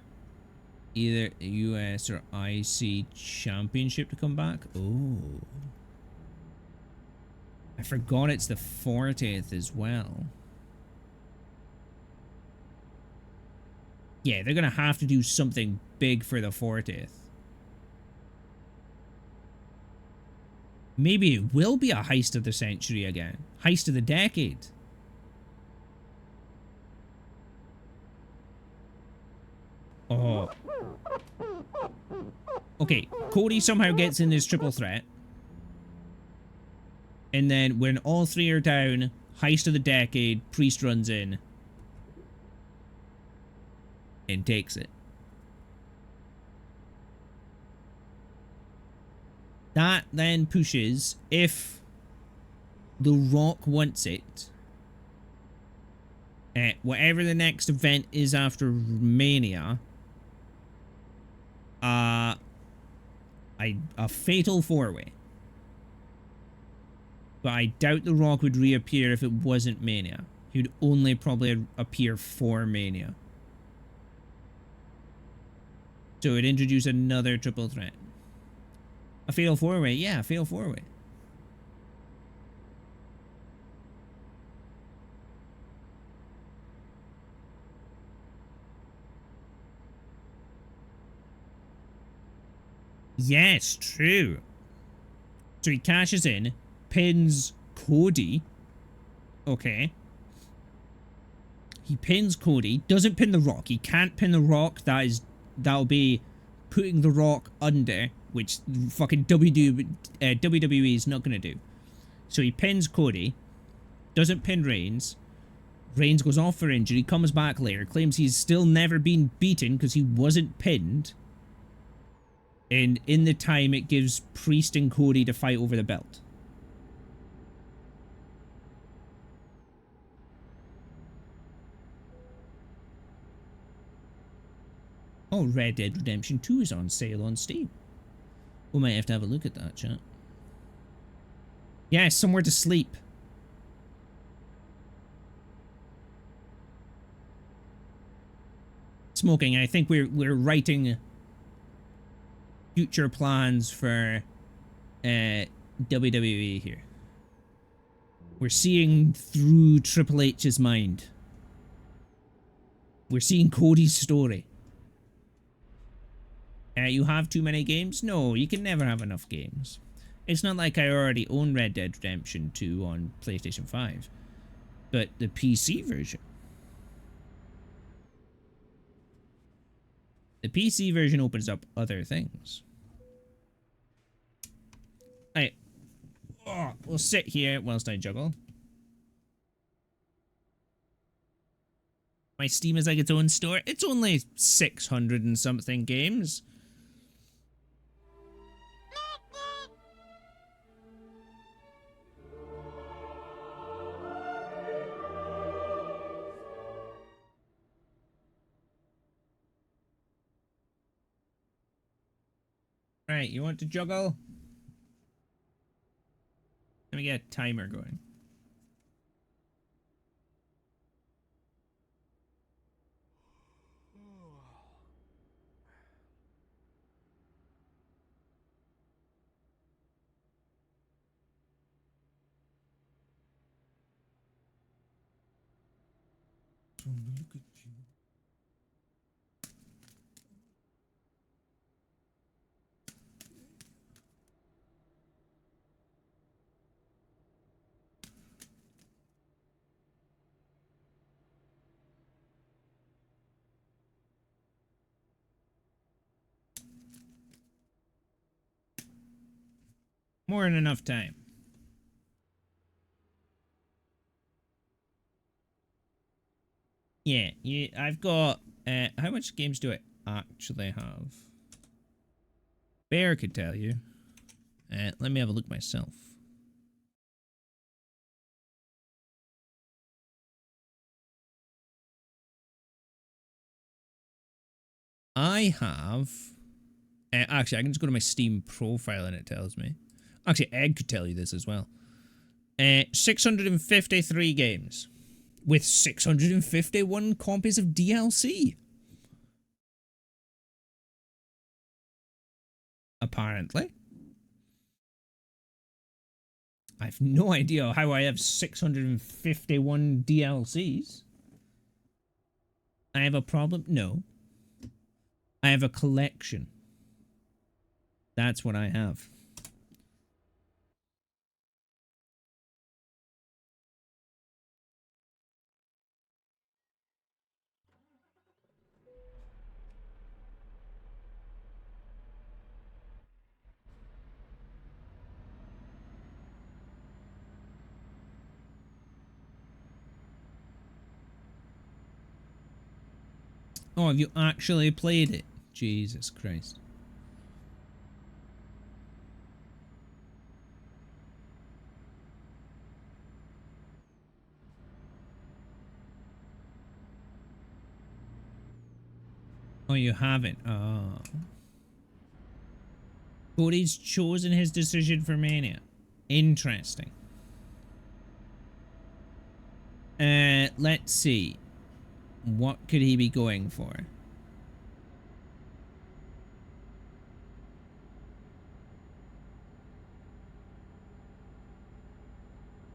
either a US or IC championship to come back. Oh. I forgot it's the 40th as well. Yeah, they're going to have to do something big for the 40th. Maybe it will be a heist of the century again. Heist of the decade. Oh. Okay, Cody somehow gets in this triple threat. And then when all three are down, heist of the decade, Priest runs in. And takes it. That then pushes, if The Rock wants it, whatever the next event is after Mania, a fatal four-way. But I doubt The Rock would reappear if it wasn't Mania. He would only probably appear for Mania. So it'd introduce another triple threat. A fatal four-way? Yeah, a fatal four-way. Yes, true. So he cashes in, pins Cody. Okay. He pins Cody, doesn't pin The Rock. He can't pin The Rock. That'll be putting The Rock under, which fucking WWE is not going to do. So he pins Cody, doesn't pin Reigns. Reigns goes off for injury, comes back later, claims he's still never been beaten because he wasn't pinned. And in the time, it gives Priest and Cody to fight over the belt. Oh, Red Dead Redemption 2 is on sale on Steam. We might have to have a look at that, chat. Yeah, somewhere to sleep. Smoking. I think we're writing future plans for WWE here. We're seeing through Triple H's mind. We're seeing Cody's story. You have too many games? No, you can never have enough games. It's not like I already own Red Dead Redemption 2 on PlayStation 5. But the PC version. The PC version opens up other things. Right. Oh, we'll sit here whilst I juggle. My Steam is like its own store. It's only 600 and something games. Right, you want to juggle? Let me get a timer going. Look at you. More than enough time. Yeah, I've got... how much games do I actually have? Bear could tell you. Let me have a look myself. I have... actually, I can just go to my Steam profile and it tells me. Actually, Egg could tell you this as well. 653 games. With 651 copies of DLC. Apparently. I have no idea how I have 651 DLCs. I have a problem? No. I have a collection. That's what I have. Oh, have you actually played it? Jesus Christ. Oh, you haven't? Oh. Cody's chosen his decision for Mania. Interesting. Let's see. What could he be going for?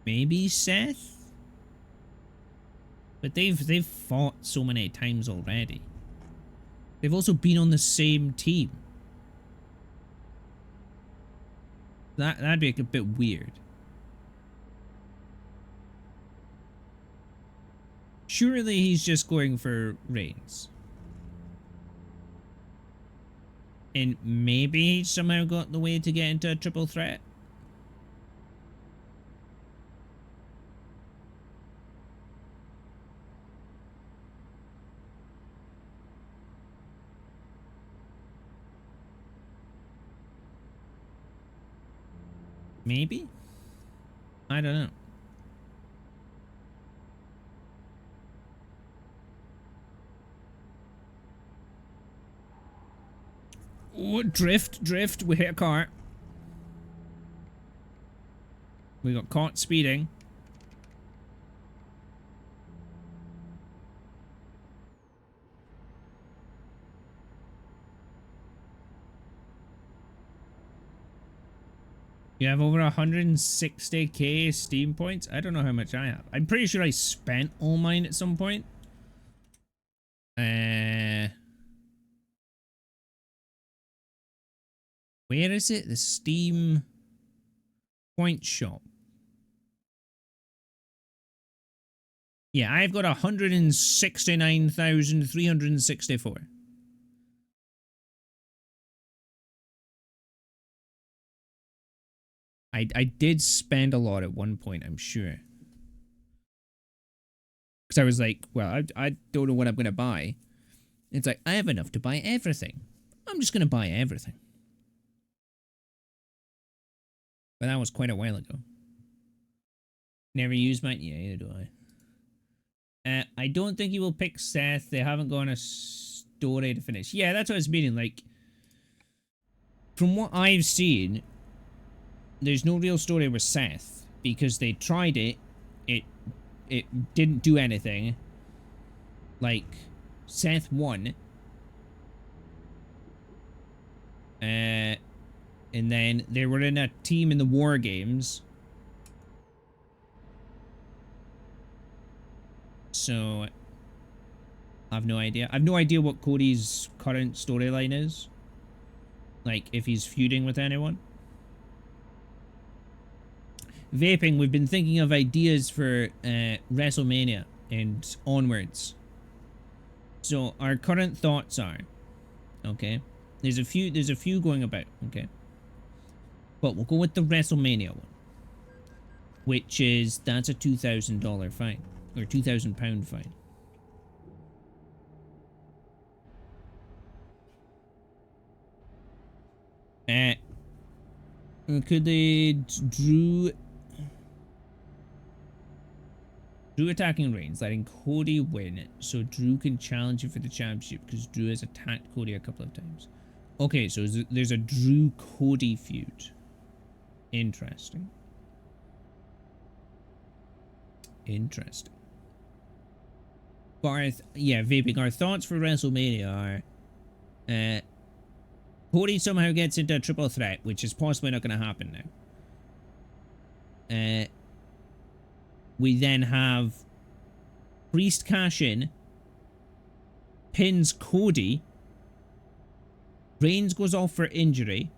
Maybe Seth? But they've fought so many times already. They've also been on the same team. That'd be a bit weird. Surely he's just going for Reigns. And maybe he somehow got the way to get into a triple threat. Maybe? I don't know. Oh, drift, we hit a car. We got caught speeding. You have over 160k Steam points? I don't know how much I have. I'm pretty sure I spent all mine at some point. Where is it? The Steam Point Shop. Yeah, I've got 169,364. I did spend a lot at one point, I'm sure. Because I was like, well, I don't know what I'm going to buy. It's like, I have enough to buy everything. I'm just going to buy everything. But that was quite a while ago. Never used mine? Yeah, neither do I. I don't think he will pick Seth. They haven't gone a story to finish. Yeah, that's what I was meaning. Like, from what I've seen, there's no real story with Seth. Because they tried it. It didn't do anything. Like, Seth won. And then they were in a team in the War Games. So, I have no idea. I have no idea what Cody's current storyline is. Like, if he's feuding with anyone. Vaping, we've been thinking of ideas for WrestleMania and onwards. So, our current thoughts are, okay, there's a few going about, okay, but we'll go with the WrestleMania one, which is, that's a $2,000 fine, or £2,000 fine. Could they Drew attacking Reigns, letting Cody win, so Drew can challenge him for the championship, because Drew has attacked Cody a couple of times. Okay, so there's a Drew-Cody feud. Interesting. Interesting. But yeah, vaping. Our thoughts for WrestleMania are, Cody somehow gets into a triple threat, which is possibly not going to happen now. We then have Priest cash in, pins Cody, Reigns goes off for injury.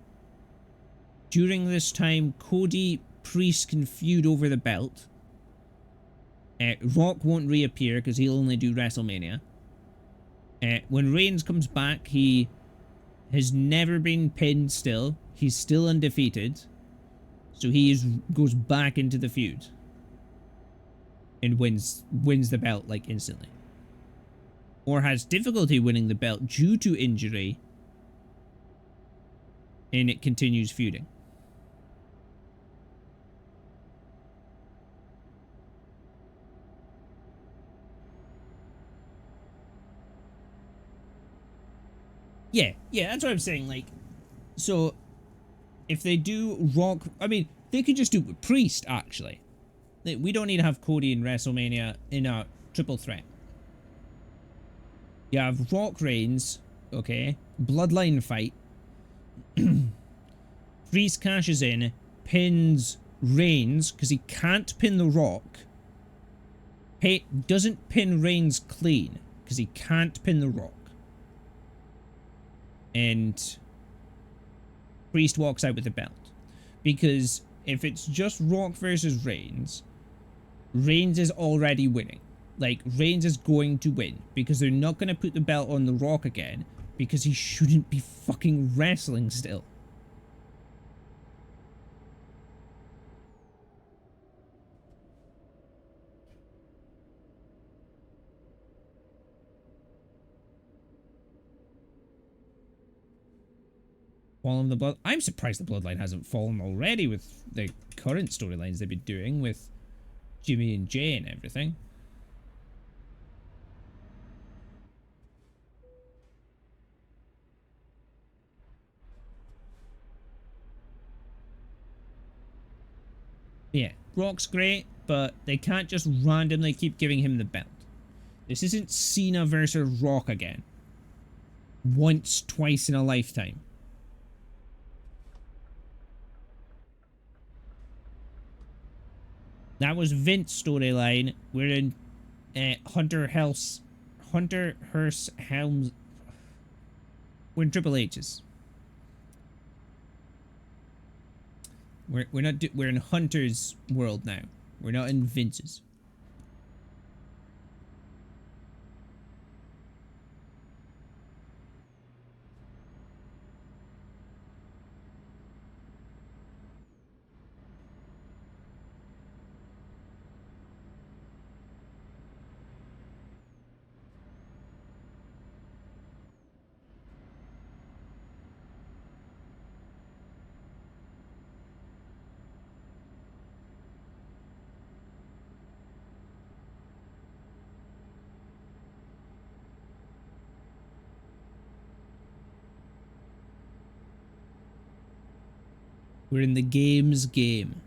During this time, Cody, Priest can feud over the belt. Rock won't reappear because he'll only do WrestleMania. When Reigns comes back, he has never been pinned still. He's still undefeated. So he goes back into the feud. And wins the belt, like, instantly. Or has difficulty winning the belt due to injury. And it continues feuding. Yeah, that's what I'm saying, like, so, if they do Rock, I mean, they could just do Priest, actually. We don't need to have Cody in WrestleMania in a triple threat. You have Rock Reigns, okay, Bloodline fight, Priest cashes in, pins Reigns, because he can't pin The Rock, doesn't pin Reigns clean, because he can't pin The Rock. And Priest walks out with the belt. Because if it's just Rock versus Reigns, Reigns is already winning. Like, Reigns is going to win. Because they're not going to put the belt on The Rock again. Because he shouldn't be fucking wrestling still. Fallen the Blood. I'm surprised the Bloodline hasn't fallen already with the current storylines they've been doing with Jimmy and Jay and everything. Yeah, Rock's great, but they can't just randomly keep giving him the belt. This isn't Cena versus Rock again. Once, twice in a lifetime. That was Vince's storyline. We're in Hunter Hearst Helms. We're in Triple H's. We're in Hunter's world now. We're not in Vince's. We're in the game's game.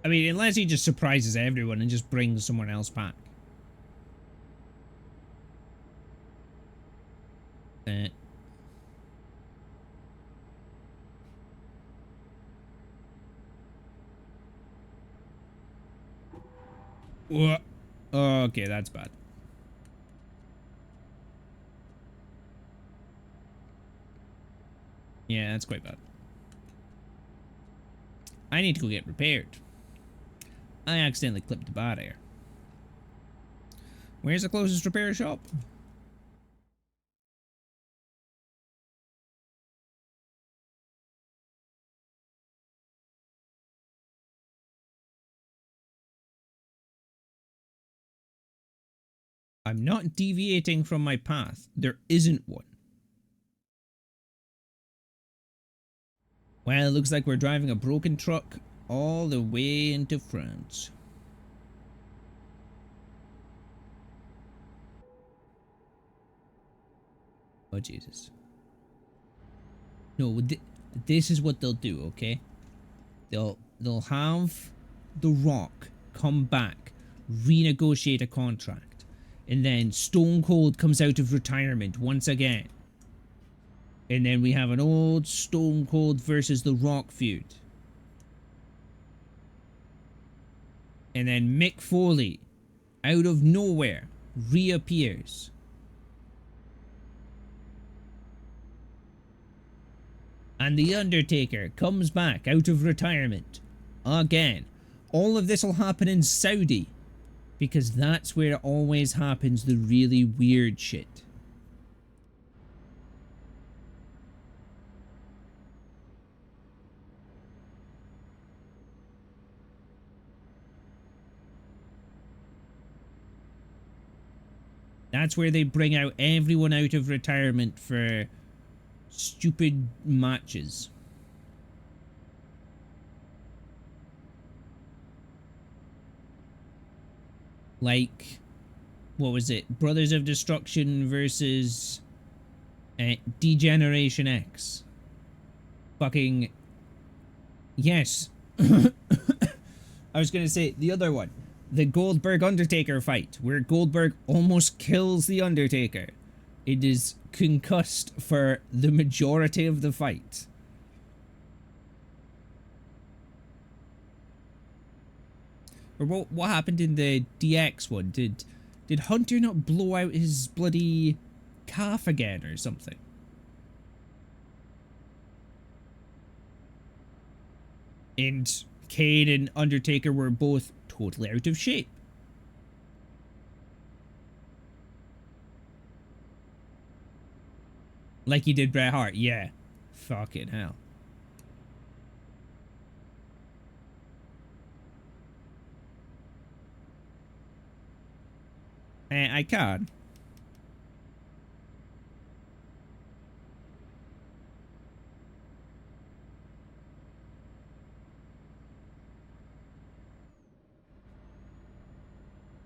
I mean, unless he just surprises everyone and just brings someone else back. Okay, that's bad. Yeah, that's quite bad. I need to go get repaired. I accidentally clipped the bad air. Where's the closest repair shop? I'm not deviating from my path. There isn't one. Well, it looks like we're driving a broken truck all the way into France. Oh, Jesus. No, this is what they'll do, okay? They'll have The Rock come back, renegotiate a contract, and then Stone Cold comes out of retirement once again. And then we have an old Stone Cold versus The Rock feud. And then Mick Foley, out of nowhere, reappears. And The Undertaker comes back out of retirement. Again. All of this will happen in Saudi. Because that's where it always happens, the really weird shit. That's where they bring out everyone out of retirement for stupid matches. Like, what was it? Brothers of Destruction versus Degeneration X. Fucking... Yes. I was gonna say the other one. The Goldberg-Undertaker fight, where Goldberg almost kills the Undertaker. It is concussed for the majority of the fight. Or what happened in the DX one? Did Hunter not blow out his bloody calf again or something? And Kane and Undertaker were both totally out of shape. Like he did Bret Hart, yeah. Fucking hell. I can.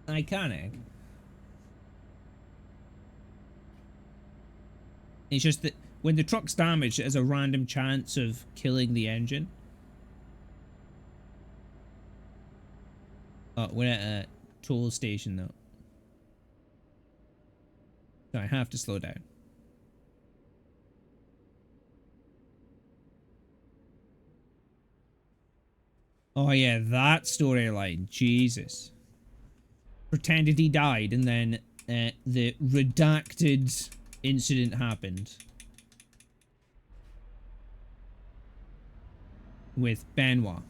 Iconic. It's just that when the truck's damaged, it has a random chance of killing the engine. Oh, we're at a toll station though. So I have to slow down. Oh yeah, that storyline. Jesus. Pretended he died and then the redacted incident happened with Benoit.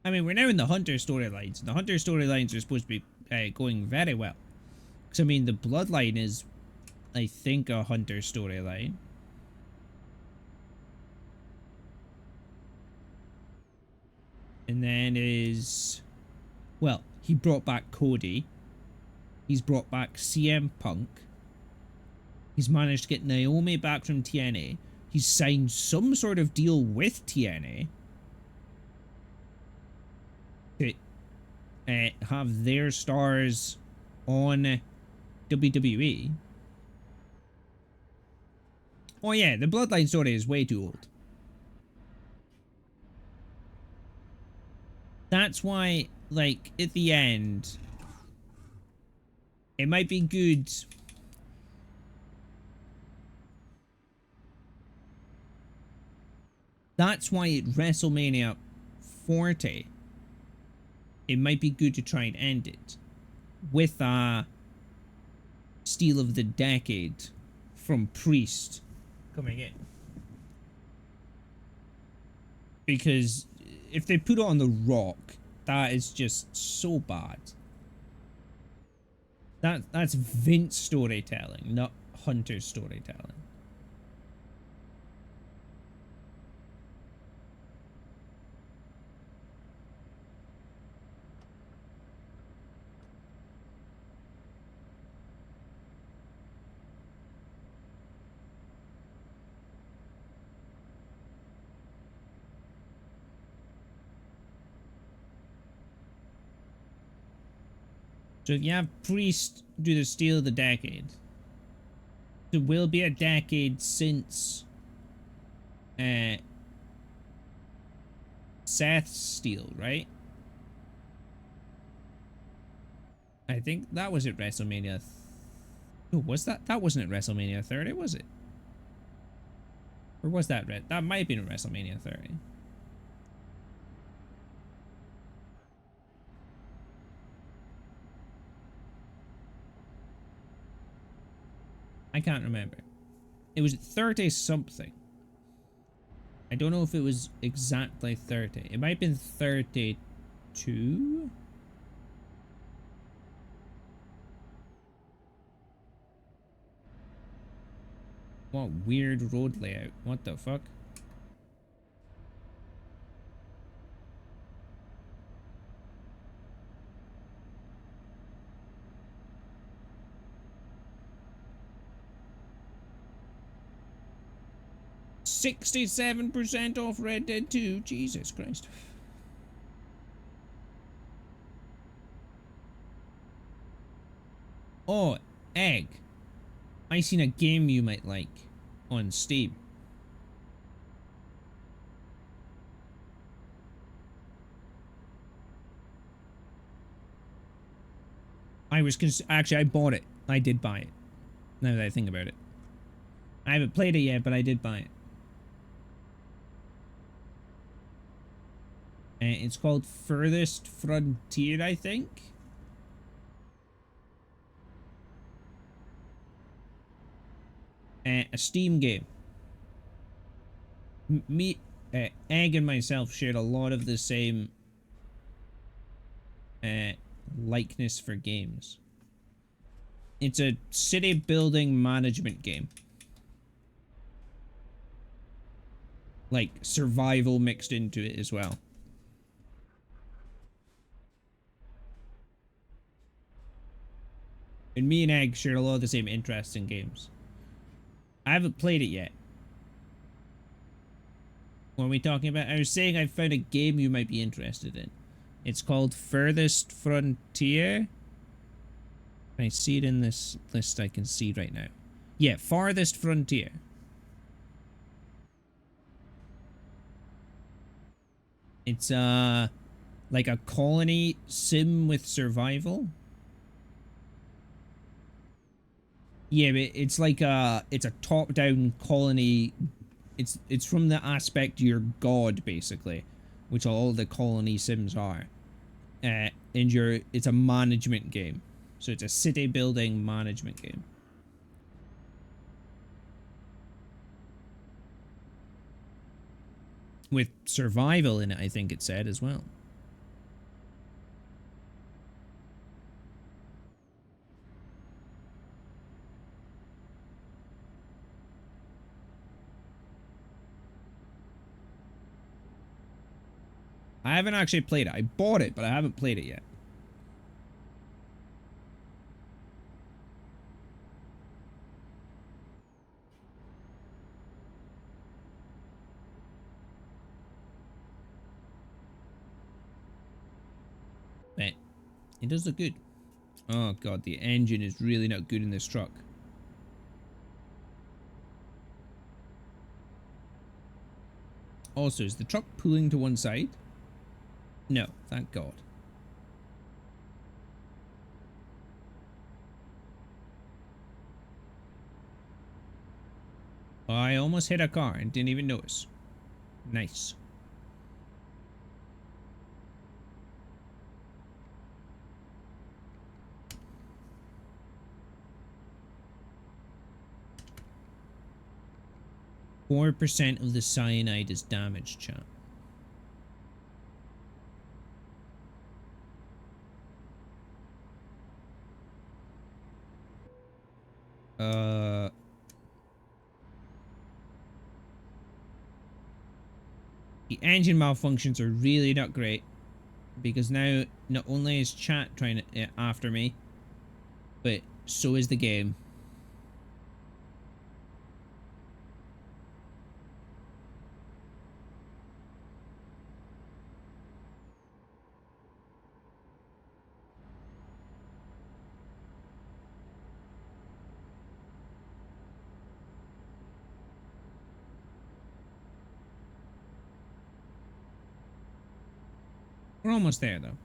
I mean, we're now in the Hunter storylines. The Hunter storylines are supposed to be going very well. Because, I mean, the Bloodline is, I think, a Hunter storyline. And then is... Well, he brought back Cody. He's brought back CM Punk. He's managed to get Naomi back from TNA. He's signed some sort of deal with TNA. To have their stars on WWE. Oh yeah, the Bloodline story is way too old. That's why, like, at the end, it might be good. That's why at WrestleMania 40, it might be good to try and end it with a Steal of the Decade from Priest coming in. Because if they put it on The Rock, that is just so bad. That's Vince storytelling, not Hunter storytelling. So if you have Priest do the Steal of the Decade, there will be a decade since Seth's Steal, right? I think that was at WrestleMania. Oh, was that? That wasn't at WrestleMania 30, was it? Or was that that might have been at WrestleMania 30? I can't remember. It was 30 something. I don't know if it was exactly 30. It might have been 32? What weird road layout. What the fuck? $67% off Red Dead 2. Jesus Christ. Oh, Egg. I seen a game you might like on Steam. Actually, I bought it. I did buy it. Now that I think about it. I haven't played it yet, but I did buy it. It's called Furthest Frontier, I think. A Steam game. Egg and myself shared a lot of the same likeness for games. It's a city building management game. Like survival mixed into it as well. And me and Egg share a lot of the same interests in games. I haven't played it yet. What are we talking about? I was saying I found a game you might be interested in. It's called Furthest Frontier. I see it in this list I can see right now. Yeah, Farthest Frontier. It's like a colony sim with survival. Yeah, but it's like it's a top-down colony. It's from the aspect you're God basically, which all the colony sims are. And it's a management game, so it's a city building management game with survival in it. I think it said as well. I haven't actually played it. I bought it, but I haven't played it yet. But it does look good. Oh god, the engine is really not good in this truck. Also, is the truck pulling to one side? No, thank god. I almost hit a car and didn't even notice. Nice. %4 of the cyanide is damaged, chat. The engine malfunctions are really not great, because now not only is chat trying to after me, but so is the game. We're almost there though.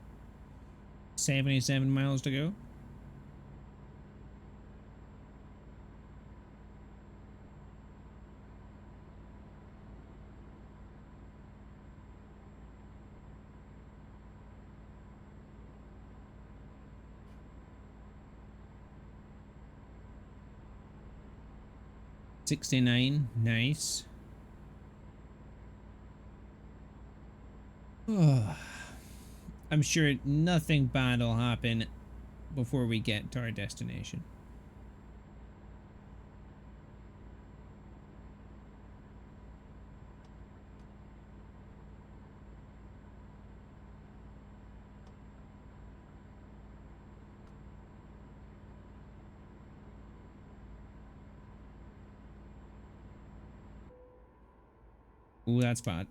77 miles to go. $69, nice. I'm sure nothing bad will happen before we get to our destination. Ooh, that's bad.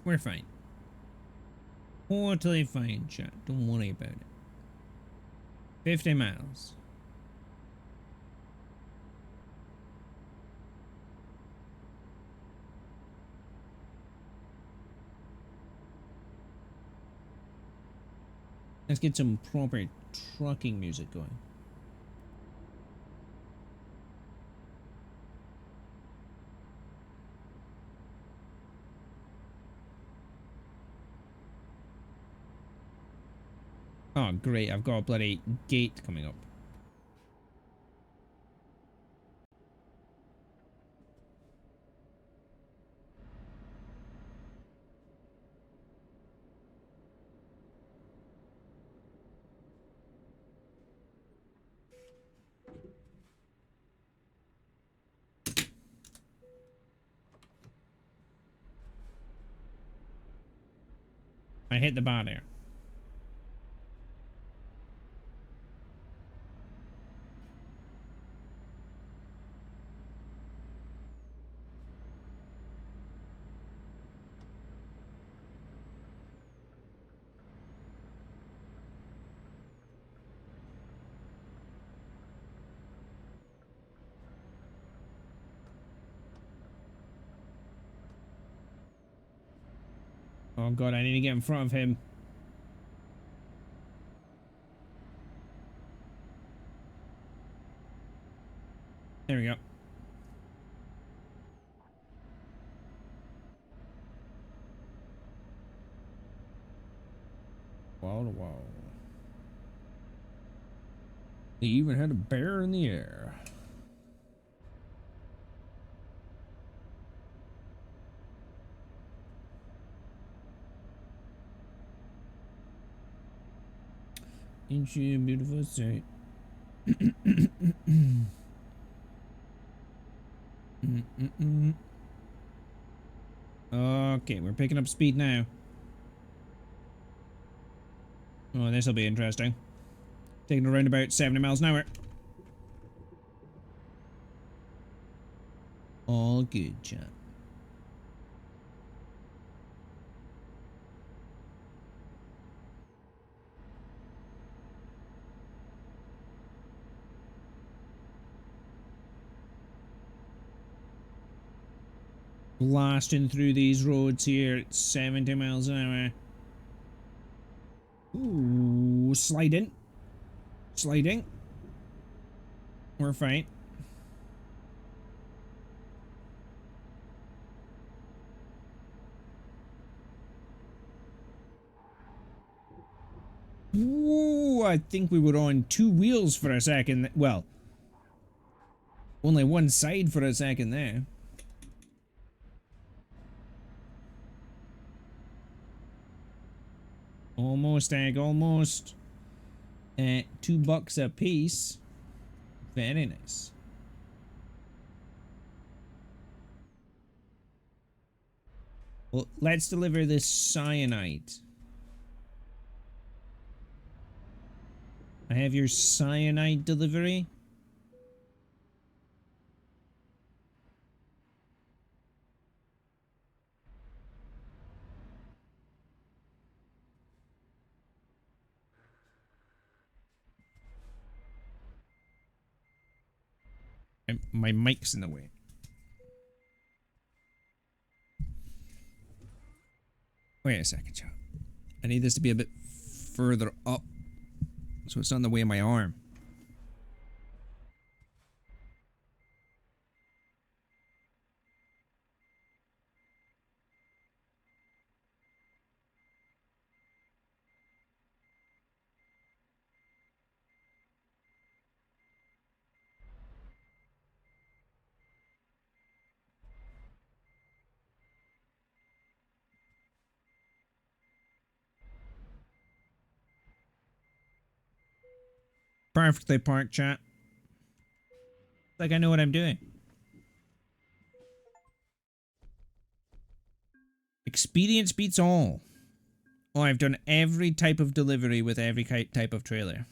We're fine. Totally fine, chat. Don't worry about it. 50 miles. Let's get some proper trucking music going. Oh, great. I've got a bloody gate coming up. I hit the bar there. Oh god, I need to get in front of him. There we go. Wall to wall. They even had a bear in the air. Ain't she a beautiful sight? Okay, we're picking up speed now. Oh, this'll be interesting. Taking around about 70 miles an hour. All good, chat. Blasting through these roads here at 70 miles an hour. Ooh, sliding. Sliding. We're fine. Ooh, I think we were on two wheels for a second. Well, only one side for a second there. Almost, egg, almost. $2 a piece. Very nice. Well, let's deliver this cyanide. I have your cyanide delivery. My mic's in the way. Wait a second, Joe. I need this to be a bit further up, so it's not in the way of my arm. Perfectly parked, chat. Like I know what I'm doing. Experience beats all. Oh, I've done every type of delivery with every type of trailer.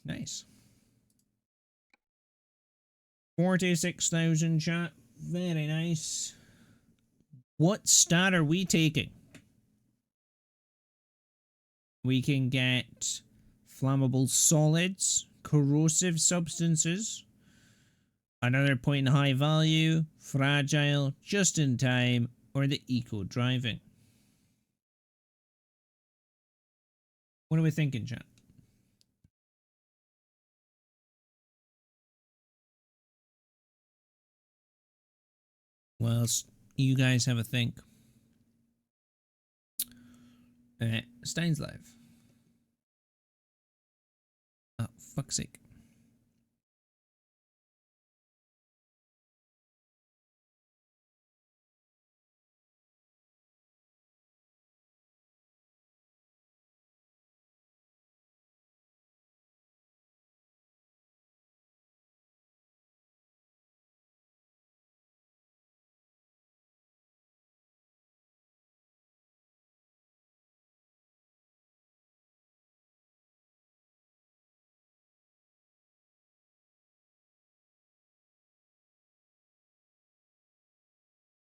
Nice. 46,000, chat. Very nice. What stat are we taking? We can get flammable solids, corrosive substances, another point in high value, fragile, just in time, or the eco driving. What are we thinking, chat? Well, you guys have a think. Stein's live. Oh, fuck's sake.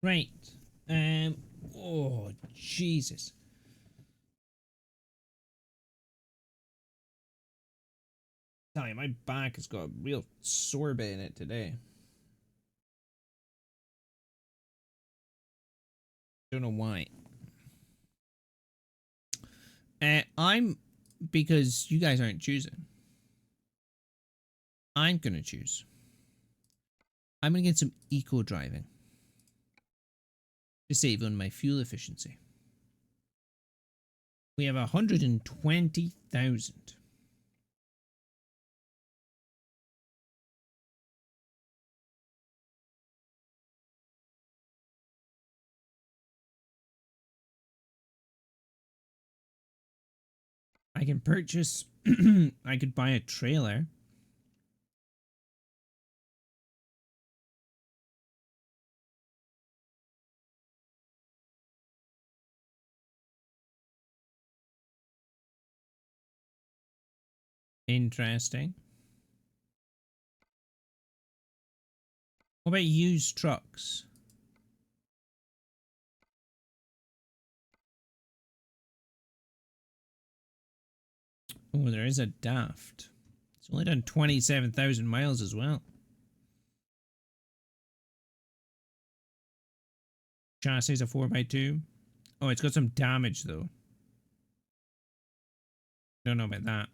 Right. Oh, Jesus. Tell you, my back has got a real sorbet in it today. Don't know why. Because you guys aren't choosing. I'm gonna choose. I'm gonna get some eco driving to save on my fuel efficiency. We have 120,000. I can purchase. I could buy a trailer. Interesting. What about used trucks? Oh, there is a Daft. It's only done 27,000 miles as well. Chassis is a 4x2. Oh, it's got some damage though. Don't know about that.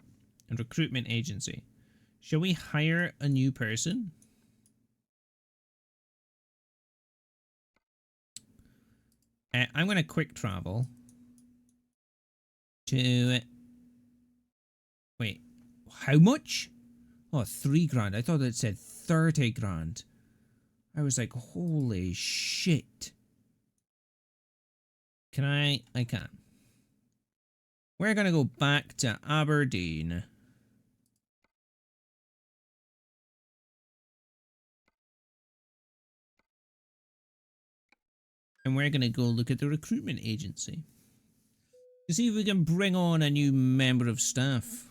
And recruitment agency. Shall we hire a new person? I'm going to quick travel to... Wait, how much? Oh, 3 grand. I thought it said 30 grand. I was like, holy shit. Can I? I can. We're going to go back to Aberdeen. And we're going to go look at the recruitment agency. To see if we can bring on a new member of staff.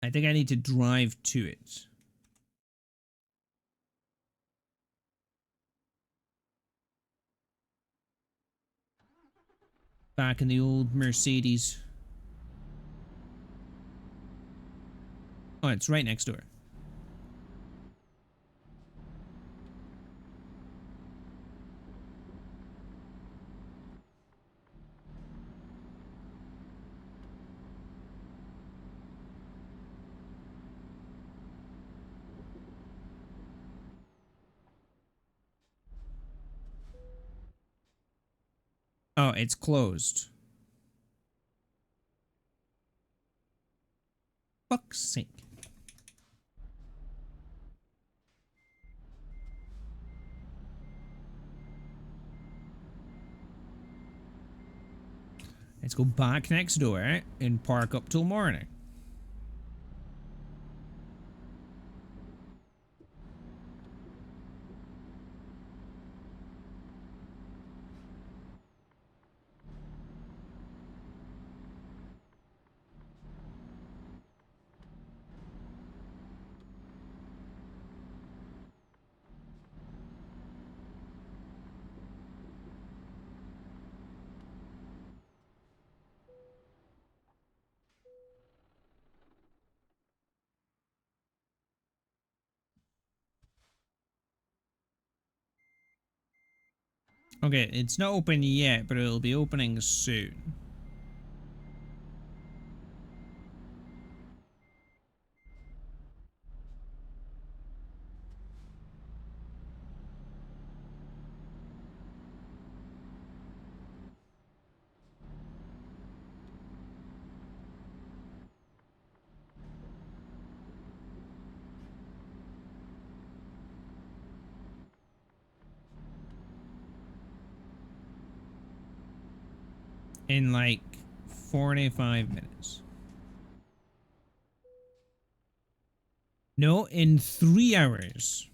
I think I need to drive to it. Back in the old Mercedes. Oh, it's right next door. Oh, it's closed. Fuck's sake. Let's go back next door and park up till morning. Okay, it's not open yet, but it'll be opening soon. In like 45 minutes. No, in 3 hours.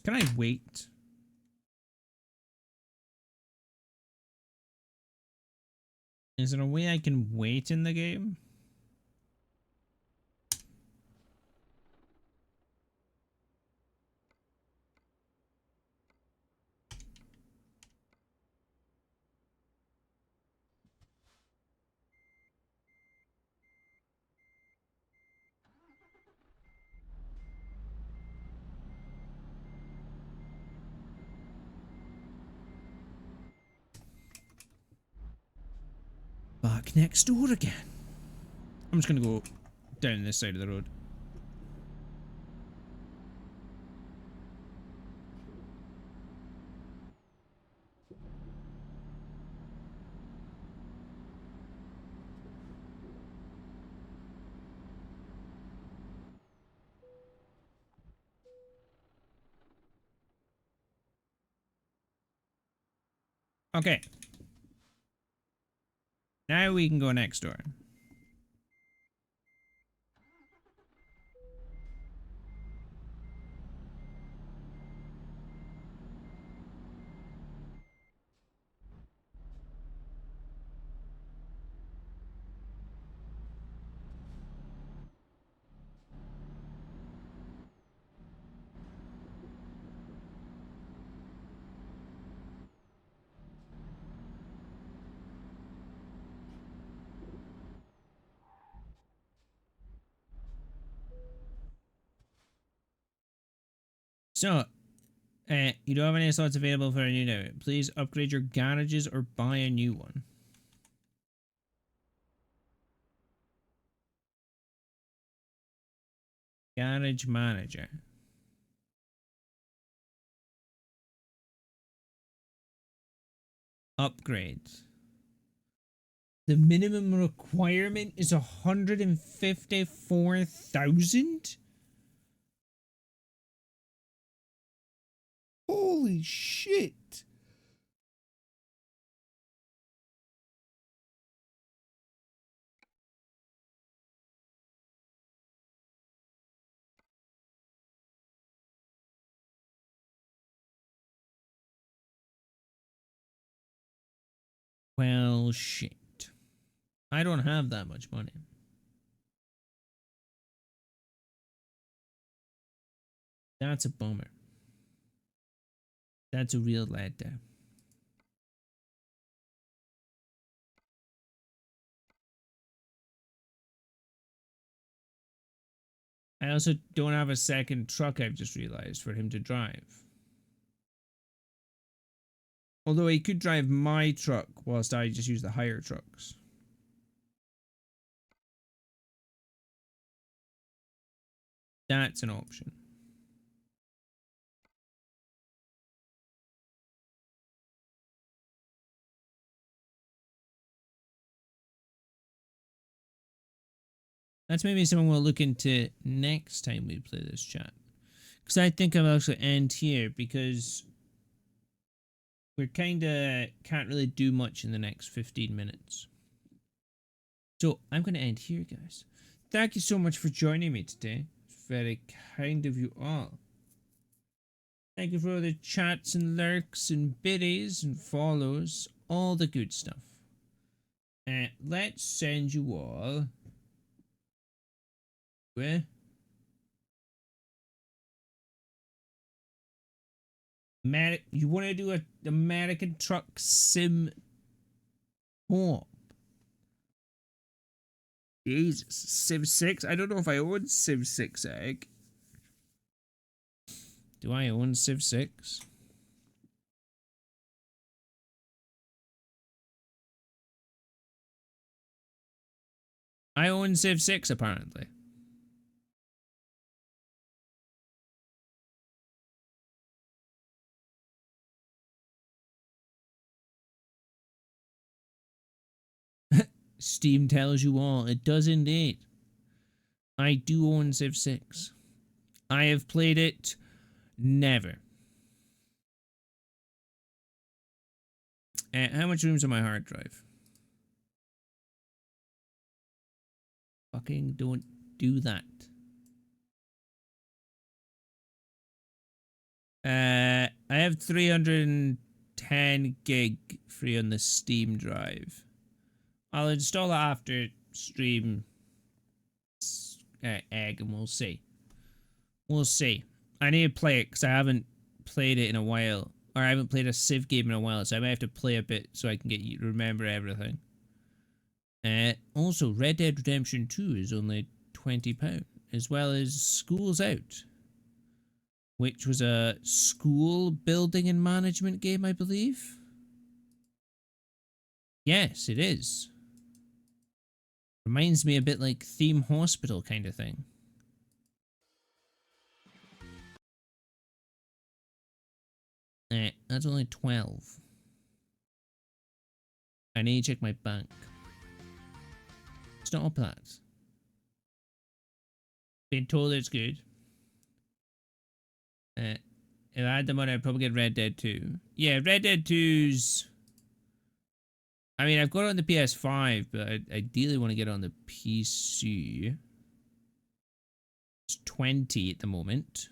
Can I wait? Is there a way I can wait in the game? back next door again. I'm just gonna go down this side of the road. Okay. Now we can go next door. So, you don't have any slots available for a new now. Please upgrade your garages or buy a new one. Garage manager. Upgrades. The minimum requirement is 154,000? Holy shit. Well, shit. I don't have that much money. That's a bummer. That's a real letdown. I also don't have a second truck, I've just realized, for him to drive. Although he could drive my truck whilst I just use the hire trucks. That's an option. That's maybe something we'll look into next time we play this chat. Because I think I'll actually end here because we're kinda can't really do much in the next 15 minutes. So I'm gonna end here, guys. Thank you so much for joining me today. It's very kind of you all. Thank you for all the chats and lurks and biddies and follows, all the good stuff. And let's send you all. Where? You want to do a American Truck Sim co-op? Jesus, Civ 6? I don't know if I own Civ 6 egg. Do I own Civ 6? I own Civ 6 apparently. Steam tells you all. It does indeed. I do own Civ 6. I have played it. Never. How much room's on my hard drive? Fucking don't do that. I have 310 gig free on the Steam drive. I'll install it after stream egg and we'll see. We'll see. I need to play it because I haven't played it in a while. Or I haven't played a Civ game in a while, so I might have to play a bit so I can get you to remember everything. Also, Red Dead Redemption 2 is only £20, as well as School's Out, which was a school building and management game, I believe. Yes, it is. Reminds me a bit like Theme Hospital kind of thing. That's only 12. I need to check my bank. Stop that. Been told it's good. If I had the money, I'd probably get Red Dead 2. Yeah, Red Dead 2's... I mean, I've got it on the PS5, but I ideally want to get it on the PC. It's 20 at the moment.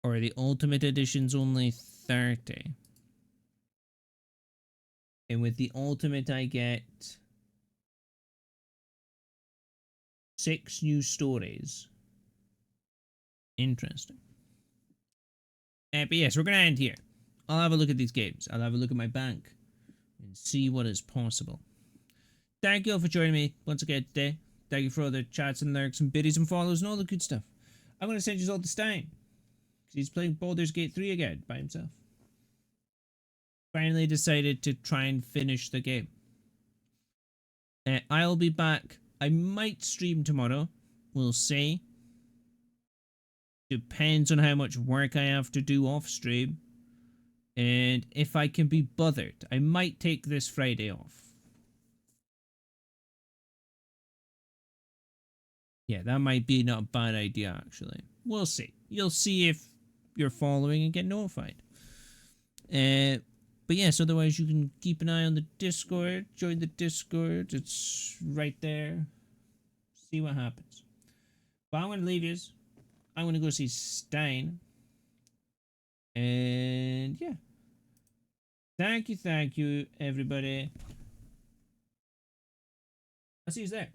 Or the Ultimate Edition's only 30. And with the Ultimate, I get 6 new stories. Interesting. But yes, we're going to end here. I'll have a look at these games. I'll have a look at my bank and see what is possible. Thank you all for joining me once again today. Thank you for all the chats and lurks and biddies and follows and all the good stuff. I'm going to send you all to Stein, because he's playing Baldur's Gate 3 again by himself. Finally decided to try and finish the game. I'll be back. I might stream tomorrow. We'll see. Depends on how much work I have to do off stream. And if I can be bothered, I might take this Friday off. Yeah, that might be not a bad idea, actually. We'll see. You'll see if you're following and get notified. But yes, otherwise you can keep an eye on the Discord. Join the Discord. It's right there. See what happens. But I'm going to leave you. I'm going to go see Stein. And yeah. Thank you, everybody. I'll see you there.